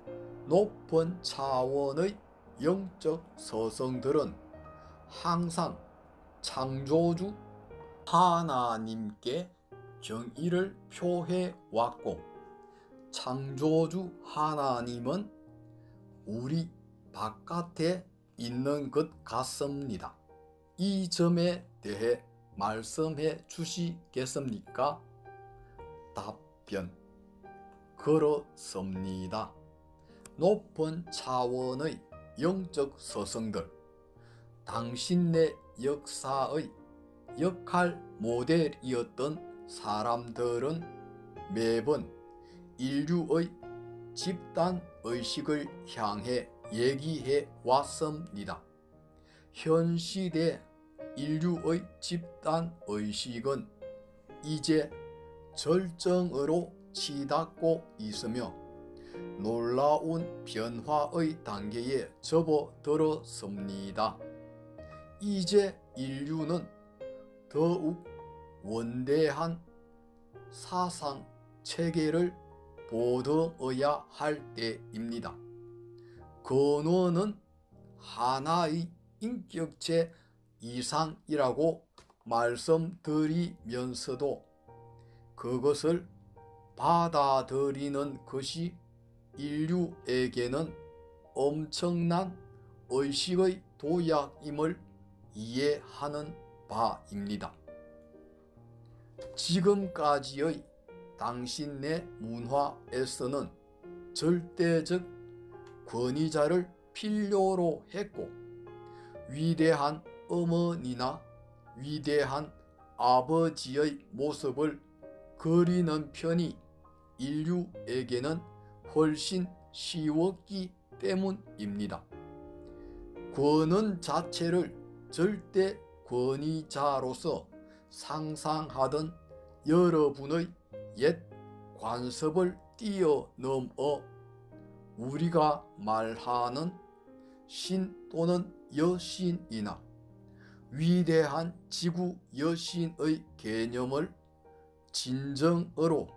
높은 차원의 영적 서성들은 항상 창조주 하나님께 경의를 표해 왔고 창조주 하나님은 우리 바깥에 있는 것 같습니다. 이 점에 대해 말씀해 주시겠습니까? 답변. 그렇습니다. 높은 차원의 영적 서성들, 당신네 역사의 역할 모델이었던 사람들은 매번 인류의 집단 의식을 향해 얘기해 왔습니다. 현 시대 인류의 집단 의식은 이제 절정으로 치닫고 있으며 놀라운 변화의 단계에 접어들었습니다. 이제 인류는 더욱 원대한 사상 체계를 보듬어야 할 때입니다. 근원은 하나의 인격체 이상이라고 말씀드리면서도 그것을 받아들이는 것이 인류에게는 엄청난 의식의 도약임을 이해하는 바입니다. 지금까지의 당신네 문화에서는 절대적 권위자를 필요로 했고 위대한 어머니나 위대한 아버지의 모습을 그리는 편이 인류에게는 훨씬 쉬웠기 때문입니다. 권원 자체를 절대 권위자로서 상상하던 여러분의 옛 관습을 뛰어넘어 우리가 말하는 신 또는 여신이나 위대한 지구 여신의 개념을 진정으로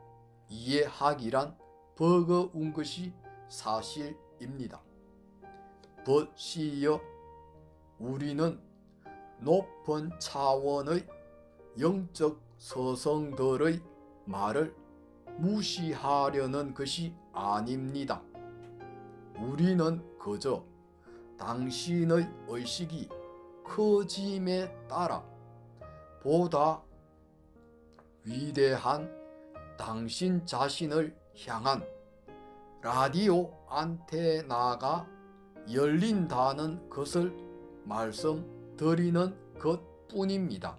이해하기란 버거운 것이 사실입니다. 버시여, 우리는 높은 차원의 영적 서성들의 말을 무시하려는 것이 아닙니다. 우리는 그저 당신의 의식이 커짐에 따라 보다 위대한 당신 자신을 향한 라디오 안테나가 열린다는 것을 말씀드리는 것뿐입니다.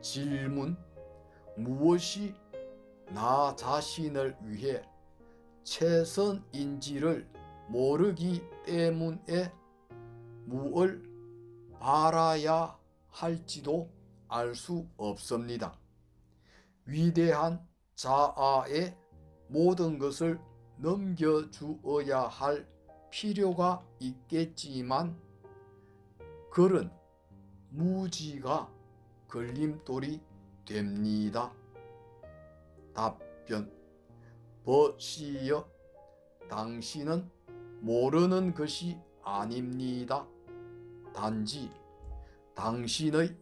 질문: 무엇이 나 자신을 위해 최선인지를 모르기 때문에 무엇을 바라야 할지도 알 수 없습니다. 위대한 자아에 모든 것을 넘겨주어야 할 필요가 있겠지만 그런 무지가 걸림돌이 됩니다. 답변: 버시여, 당신은 모르는 것이 아닙니다. 단지 당신의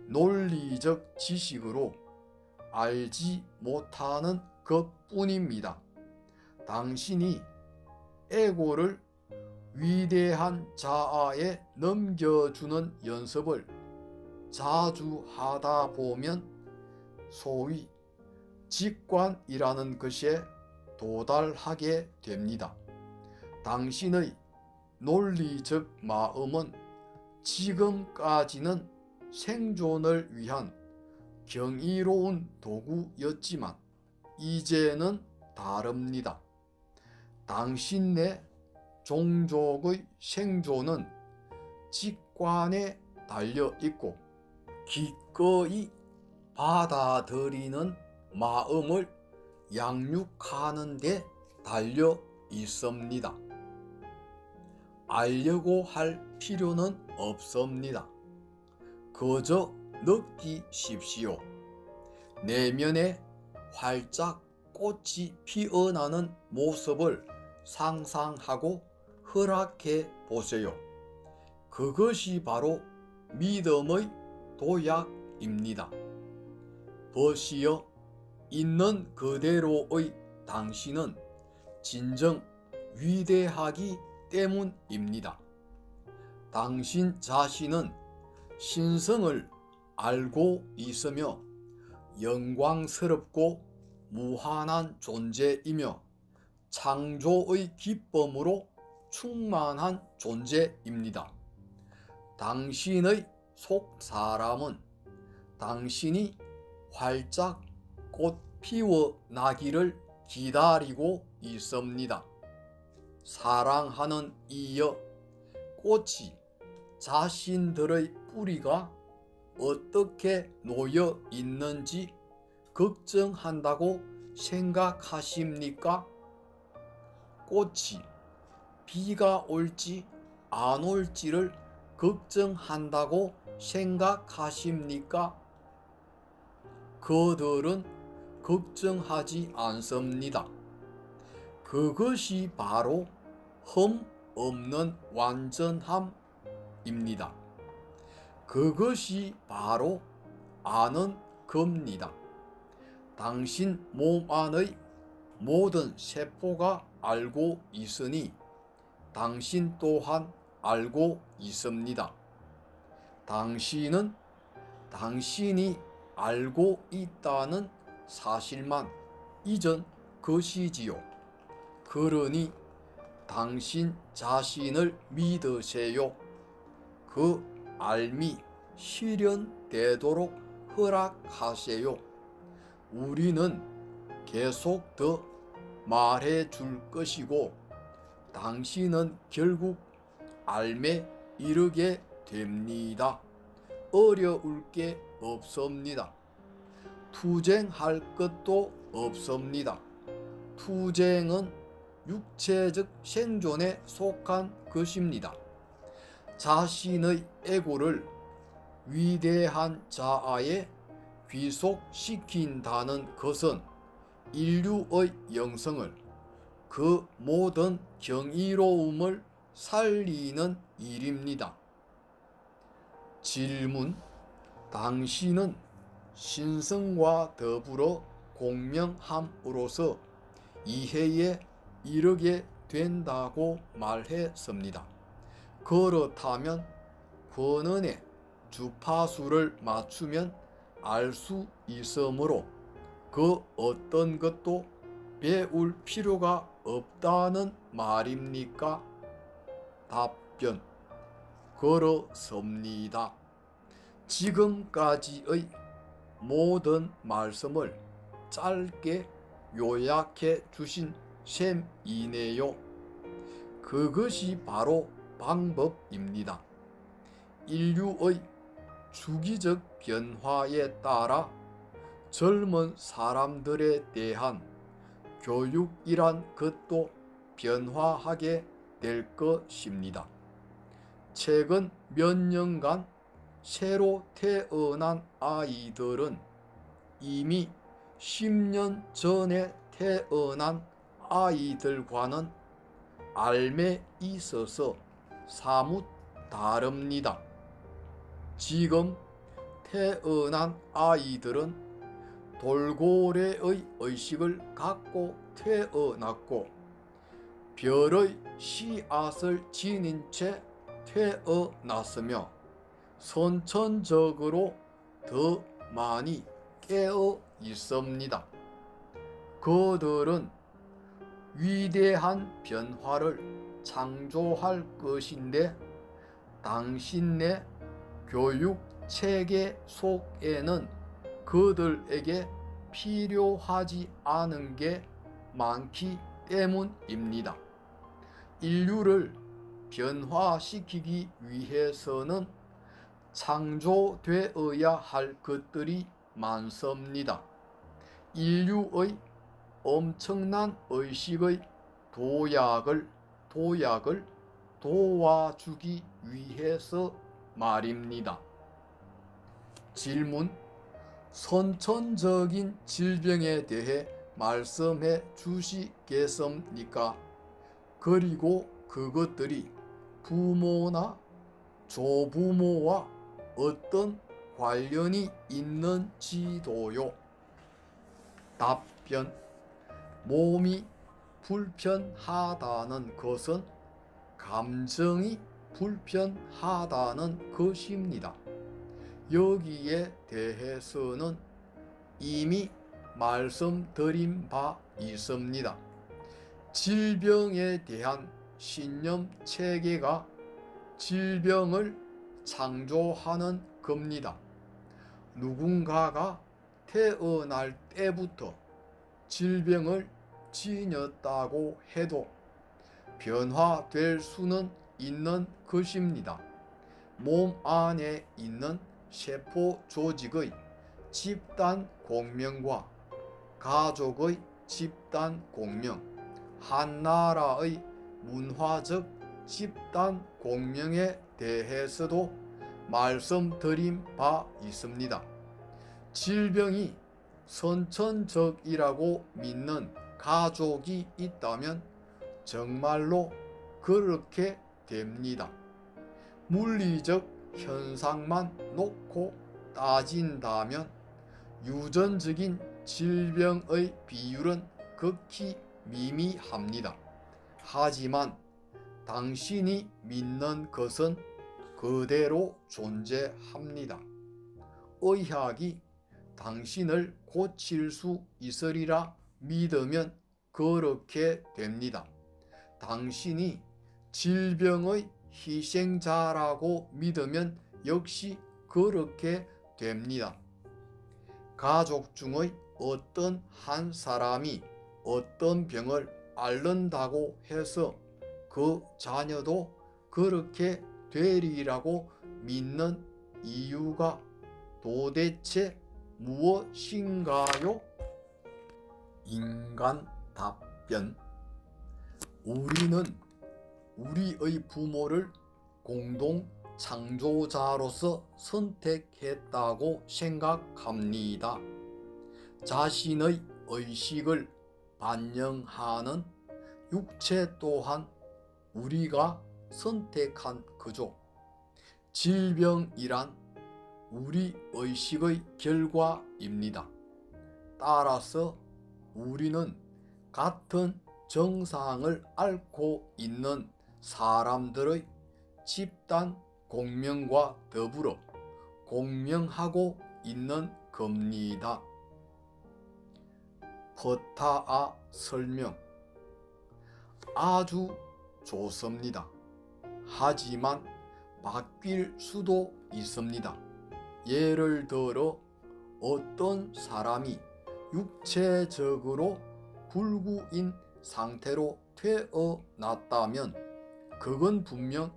논리적 지식으로 알지 못하는 것뿐입니다. 당신이 에고를 위대한 자아에 넘겨주는 연습을 자주 하다 보면 소위 직관이라는 것에 도달하게 됩니다. 당신의 논리적 마음은 지금까지는 생존을 위한 경이로운 도구였지만 이제는 다릅니다. 당신의 종족의 생존은 직관에 달려 있고 기꺼이 받아들이는 마음을 양육하는 데 달려 있습니다. 알려고 할 필요는 없습니다. 그저 느끼십시오. 내면에 활짝 꽃이 피어나는 모습을 상상하고 허락해 보세요. 그것이 바로 믿음의 도약입니다. 버시여, 있는 그대로의 당신은 진정 위대하기 때문입니다. 당신 자신은 신성을 알고 있으며 영광스럽고 무한한 존재이며 창조의 기쁨으로 충만한 존재입니다. 당신의 속 사람은 당신이 활짝 꽃 피워나기를 기다리고 있습니다. 사랑하는 이여, 꽃이 자신들의 뿌리가 어떻게 놓여 있는지 걱정한다고 생각하십니까? 꽃이 비가 올지 안 올지를 걱정한다고 생각하십니까? 그들은 걱정하지 않습니다. 그것이 바로 흠 없는 완전함입니다. 그것이 바로 아는 겁니다. 당신 몸 안의 모든 세포가 알고 있으니 당신 또한 알고 있습니다. 당신은 당신이 알고 있다는 사실만 잊은 것이지요. 그러니 당신 자신을 믿으세요. 그 알미 실현되도록 허락하세요. 우리는 계속 더 말해줄 것이고 당신은 결국 알매 이르게 됩니다. 어려울 게 없습니다. 투쟁할 것도 없습니다. 투쟁은 육체적 생존에 속한 것입니다. 자신의 에고를 위대한 자아에 귀속시킨다는 것은 인류의 영성을, 그 모든 경이로움을 살리는 일입니다. 질문: 당신은 신성과 더불어 공명함으로써 이해에 이르게 된다고 말했습니다. 그렇다면 권한의 주파수를 맞추면 알 수 있으므로 그 어떤 것도 배울 필요가 없다는 말입니까? 답변: 그렇습니다. 지금까지의 모든 말씀을 짧게 요약해 주신 셈이네요. 그것이 바로 방법입니다. 인류의 주기적 변화에 따라 젊은 사람들에 대한 교육이란 것도 변화하게 될 것입니다. 최근 몇 년간 새로 태어난 아이들은 이미 10년 전에 태어난 아이들과는 앓매 있어서 사뭇 다릅니다. 지금 태어난 아이들은 돌고래의 의식을 갖고 태어났고 별의 씨앗을 지닌 채 태어났으며 선천적으로 더 많이 깨어 있습니다. 그들은 위대한 변화를 창조할 것인데 당신네 교육 체계 속에는 그들에게 필요하지 않은 게 많기 때문입니다. 인류를 변화시키기 위해서는 창조되어야 할 것들이 많습니다. 인류의 엄청난 의식의 도약을 도와주기 위해서 말입니다. 질문: 선천적인 질병에 대해 말씀해 주시겠습니까? 그리고 그것들이 부모나 조부모와 어떤 관련이 있는지도요. 답변: 몸이 불편하다는 것은 감정이 불편하다는 것입니다. 여기에 대해서는 이미 말씀드린 바 있습니다. 질병에 대한 신념 체계가 질병을 창조하는 겁니다. 누군가가 태어날 때부터 질병을 지녔다고 해도 변화될 수는 있는 것입니다. 몸 안에 있는 세포 조직의 집단 공명과 가족의 집단 공명, 한 나라의 문화적 집단 공명에 대해서도 말씀드린 바 있습니다. 질병이 선천적이라고 믿는 가족이 있다면 정말로 그렇게 됩니다. 물리적 현상만 놓고 따진다면 유전적인 질병의 비율은 극히 미미합니다. 하지만 당신이 믿는 것은 그대로 존재합니다. 의학이 당신을 고칠 수 있으리라 믿으면 그렇게 됩니다. 당신이 질병의 희생자라고 믿으면 역시 그렇게 됩니다. 가족 중의 어떤 한 사람이 어떤 병을 앓는다고 해서 그 자녀도 그렇게 되리라고 믿는 이유가 도대체 무엇인가요? 인간 답변: 우리는 우리의 부모를 공동 창조자로서 선택했다고 생각합니다. 자신의 의식을 반영하는 육체 또한 우리가 선택한 거죠. 질병이란 우리 의식의 결과입니다. 따라서 우리는 같은 정상을 앓고 있는 사람들의 집단 공명과 더불어 공명하고 있는 겁니다. 퍼타아 설명. 아주 좋습니다. 하지만 바뀔 수도 있습니다. 예를 들어 어떤 사람이 육체적으로 불구인 상태로 태어났다면 그건 분명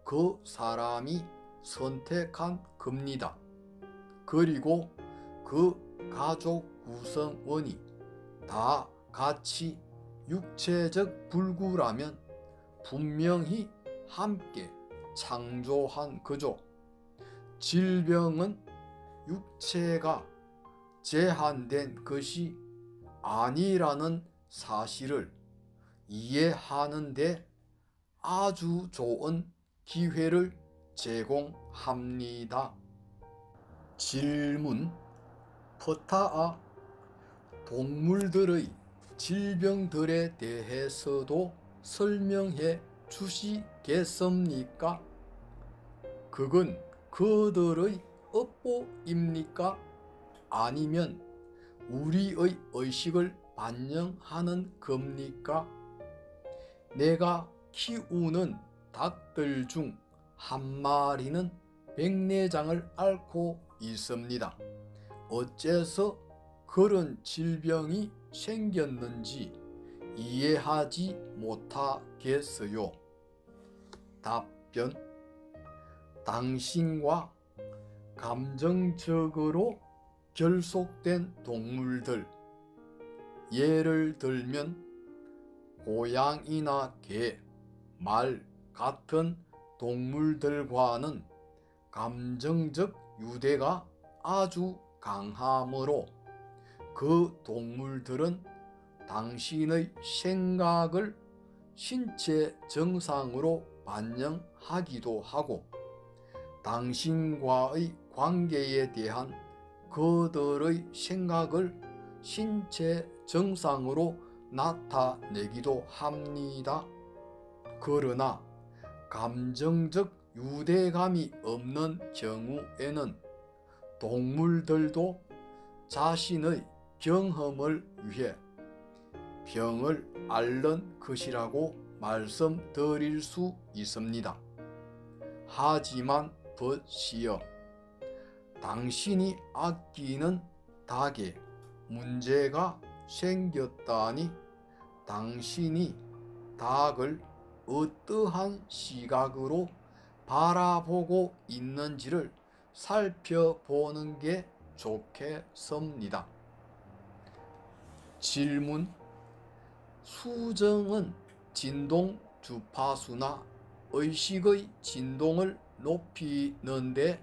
그 사람이 선택한 겁니다. 그리고 그 가족 구성원이 다 같이 육체적 불구라면 분명히 함께 창조한 거죠. 질병은 육체가 제한된 것이 아니라는 사실을 이해하는데 아주 좋은 기회를 제공합니다. 질문. 퍼타아, 동물들의 질병들에 대해서도 설명해 주시겠습니까? 그건 그들의 업보입니까? 아니면 우리의 의식을 반영하는 겁니까? 내가 키우는 닭들 중 한 마리는 백내장을 앓고 있습니다. 어째서 그런 질병이 생겼는지 이해하지 못하겠어요. 답변. 당신과 감정적으로 결속된 동물들, 예를 들면 고양이나 개, 말 같은 동물들과는 감정적 유대가 아주 강하므로 그 동물들은 당신의 생각을 신체 정상으로 반영하기도 하고 당신과의 관계에 대한 그들의 생각을 신체 정상으로 나타내기도 합니다. 그러나 감정적 유대감이 없는 경우에는 동물들도 자신의 경험을 위해 병을 앓는 것이라고 말씀드릴 수 있습니다. 하지만 벗이여, 당신이 아끼는 닭에 문제가 생겼다니 당신이 닭을 어떠한 시각으로 바라보고 있는지를 살펴보는 게 좋겠습니다. 질문. 수정은 진동 주파수나 의식의 진동을 높이는데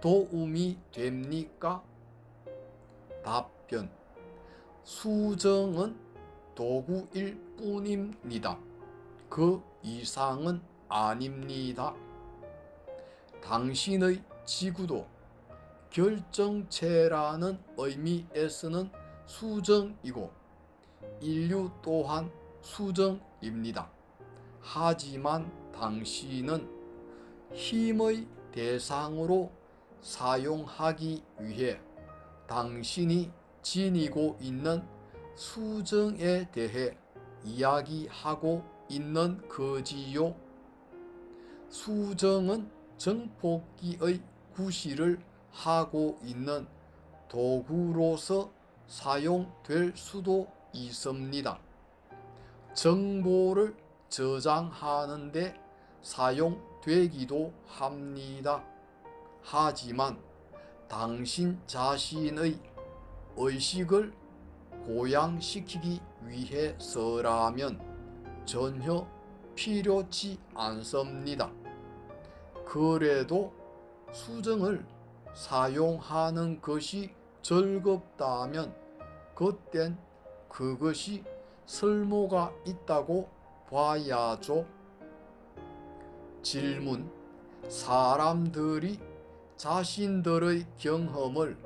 도움이 됩니까? 답변. 수정은 도구일 뿐입니다. 그 이상은 아닙니다. 당신의 지구도 결정체라는 의미에서는 수정이고 인류 또한 수정입니다. 하지만 당신은 힘의 대상으로 사용하기 위해 당신이 지니고 있는 수정에 대해 이야기하고 있는 거지요. 수정은 정폭기의 구실을 하고 있는 도구로서 사용될 수도 있습니다. 정보를 저장하는데 사용되기도 합니다. 하지만 당신 자신의 의식을 고양시키기 위해서라면 전혀 필요치 않습니다. 그래도 수정을 사용하는 것이 즐겁다면 그땐 그것이 쓸모가 있다고 봐야죠. 질문: 사람들이 자신들의 경험을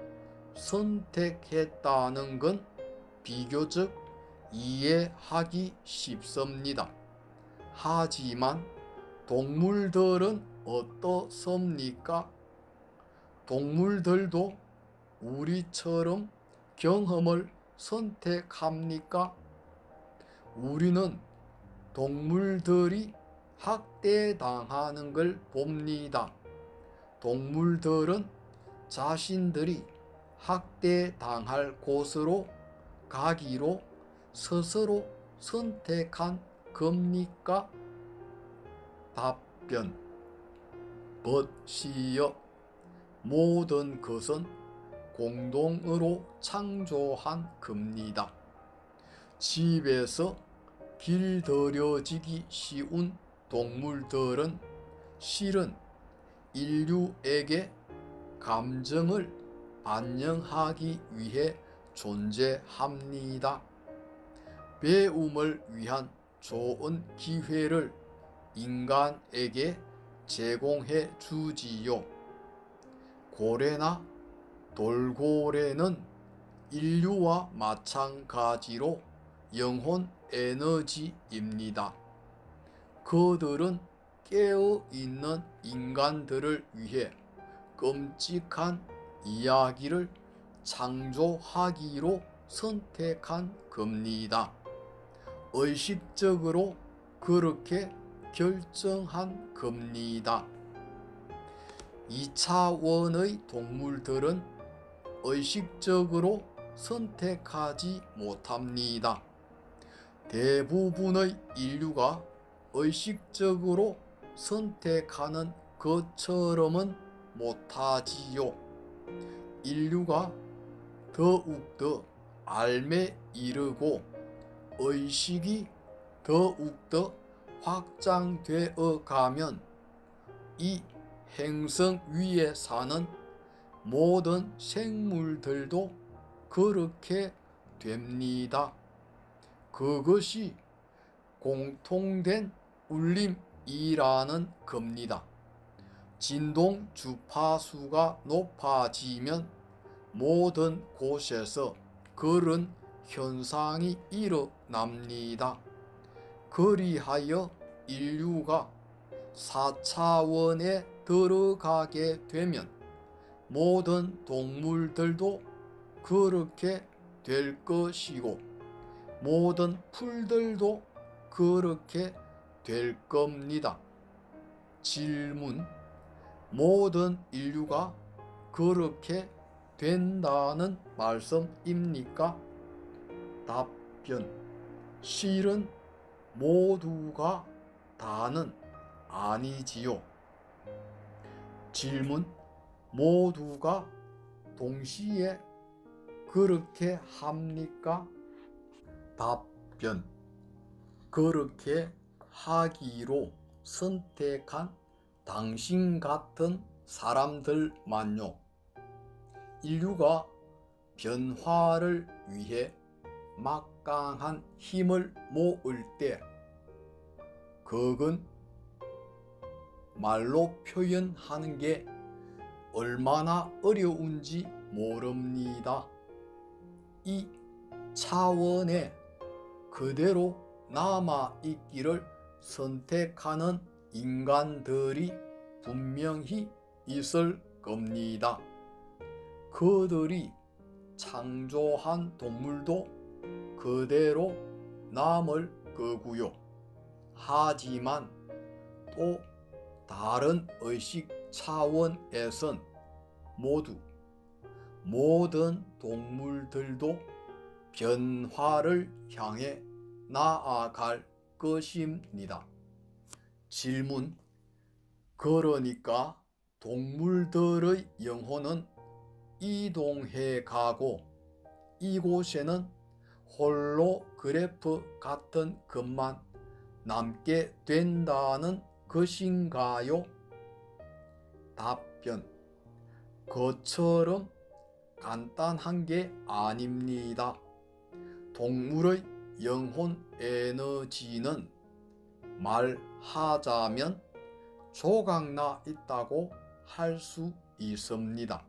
선택했다는 건 비교적 이해하기 쉽습니다. 하지만 동물들은 어떻습니까? 동물들도 우리처럼 경험을 선택합니까? 우리는 동물들이 학대당하는 걸 봅니다. 동물들은 자신들이 학대당할 곳으로 가기로 스스로 선택한 겁니까? 답변: 벗시여. 모든 것은 공동으로 창조한 겁니다. 집에서 길들여지기 쉬운 동물들은 실은 인류에게 감정을 반영하기 위해 존재합니다. 배움을 위한 좋은 기회를 인간에게 제공해 주지요. 고래나 돌고래는 인류와 마찬가지로 영혼 에너지입니다. 그들은 깨어있는 인간들을 위해 끔찍한 이야기를 창조하기로 선택한 겁니다. 의식적으로 그렇게 결정한 겁니다. 2차원의 동물들은 의식적으로 선택하지 못합니다. 대부분의 인류가 의식적으로 선택하는 것처럼은 못하지요. 인류가 더욱더 삶에 이르고 의식이 더욱더 확장되어 가면 이 행성 위에 사는 모든 생물들도 그렇게 됩니다. 그것이 공통된 울림이라는 겁니다. 진동 주파수가 높아지면 모든 곳에서 그런 현상이 일어납니다. 그리하여 인류가 4차원에 들어가게 되면 모든 동물들도 그렇게 될 것이고 모든 풀들도 그렇게 될 겁니다. 질문: 모든 인류가 그렇게 된다는 말씀입니까? 답변: 실은 모두가 다는 아니지요. 질문: 모두가 동시에 그렇게 합니까? 답변: 그렇게 하기로 선택한 당신 같은 사람들만요. 인류가 변화를 위해 막강한 힘을 모을 때 그건 말로 표현하는 게 얼마나 어려운지 모릅니다. 이 차원에 그대로 남아있기를 선택하는 인간들이 분명히 있을 겁니다. 그들이 창조한 동물도 그대로 남을 거고요. 하지만 또 다른 의식 차원에선 모든 동물들도 변화를 향해 나아갈 것입니다. 질문: 그러니까 동물들의 영혼은 이동해 가고 이곳에는 홀로그래프 같은 것만 남게 된다는 것인가요? 답변: 그처럼 간단한 게 아닙니다. 동물의 영혼 에너지는 말하자면 조각나 있다고 할 수 있습니다.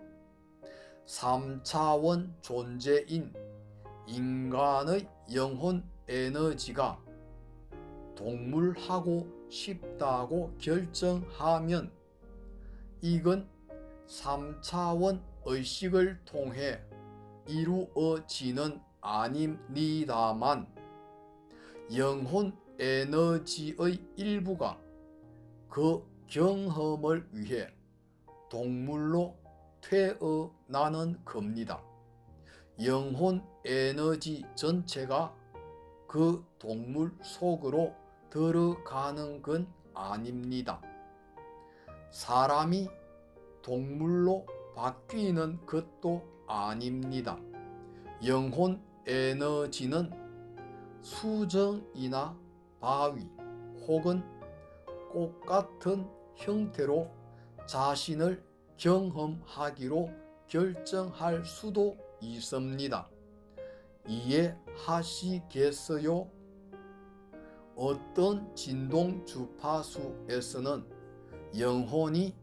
3차원 존재인 인간의 영혼 에너지가 동물하고 싶다고 결정하면 이건 3차원 의식을 통해 이루어지는 아닙니다만 영혼 에너지의 일부가 그 경험을 위해 동물로 태어나는 겁니다. 영혼 에너지 전체가 그 동물 속으로 들어가는 건 아닙니다. 사람이 동물로 바뀌는 것도 아닙니다. 영혼 에너지는 수정이나 바위 혹은 꽃 같은 형태로 자신을 경험하기로 결정할 수도 있습니다. 이해하시겠어요? 어떤 진동 주파수에서는 영혼이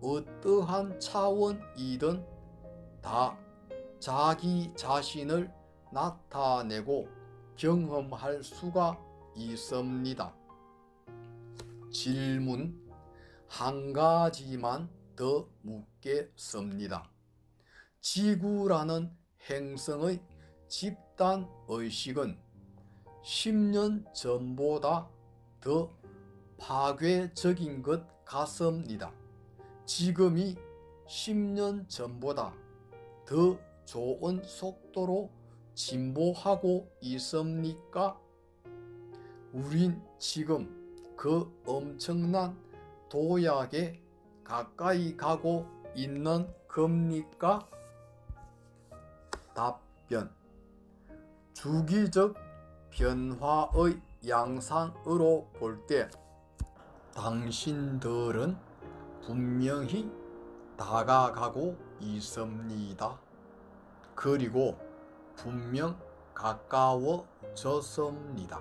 어떠한 차원이든 다 자기 자신을 나타내고 경험할 수가 있습니다. 질문 한 가지만 더 묻겠습니다. 지구라는 행성의 집단 의식은 10년 전보다 더 파괴적인 것 같습니다. 지금이 10년 전보다 더 좋은 속도로 진보하고 있습니까? 우린 지금 그 엄청난 도약에 가까이 가고 있는 겁니까? 답변. 주기적 변화의 양상으로 볼 때 당신들은 분명히 다가가고 있습니다. 그리고 분명 가까워졌습니다.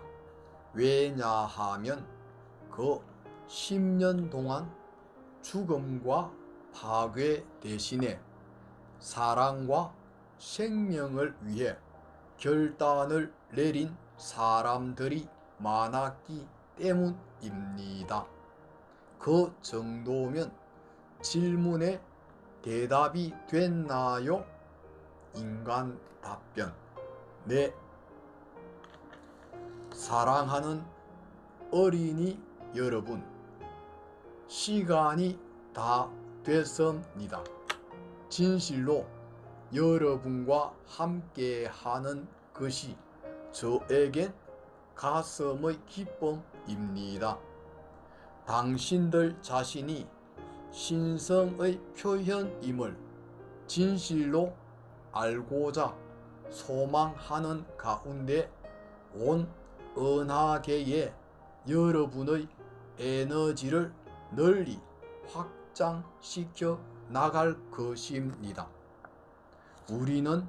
왜냐하면 그 10년 동안 죽음과 파괴 대신에 사랑과 생명을 위해 결단을 내린 사람들이 많았기 때문입니다. 그 정도면 질문에 대답이 됐나요? 인간 답변. 네. 사랑하는 어린이 여러분, 시간이 다 됐습니다. 진실로 여러분과 함께하는 것이 저에겐 가슴의 기쁨입니다. 당신들 자신이 신성의 표현임을 진실로 알고자 소망하는 가운데 온 은하계에 여러분의 에너지를 널리 확장시켜 나갈 것입니다. 우리는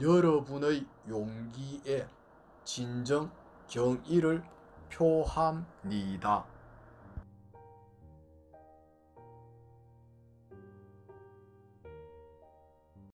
여러분의 용기에 진정 경의를 표합니다.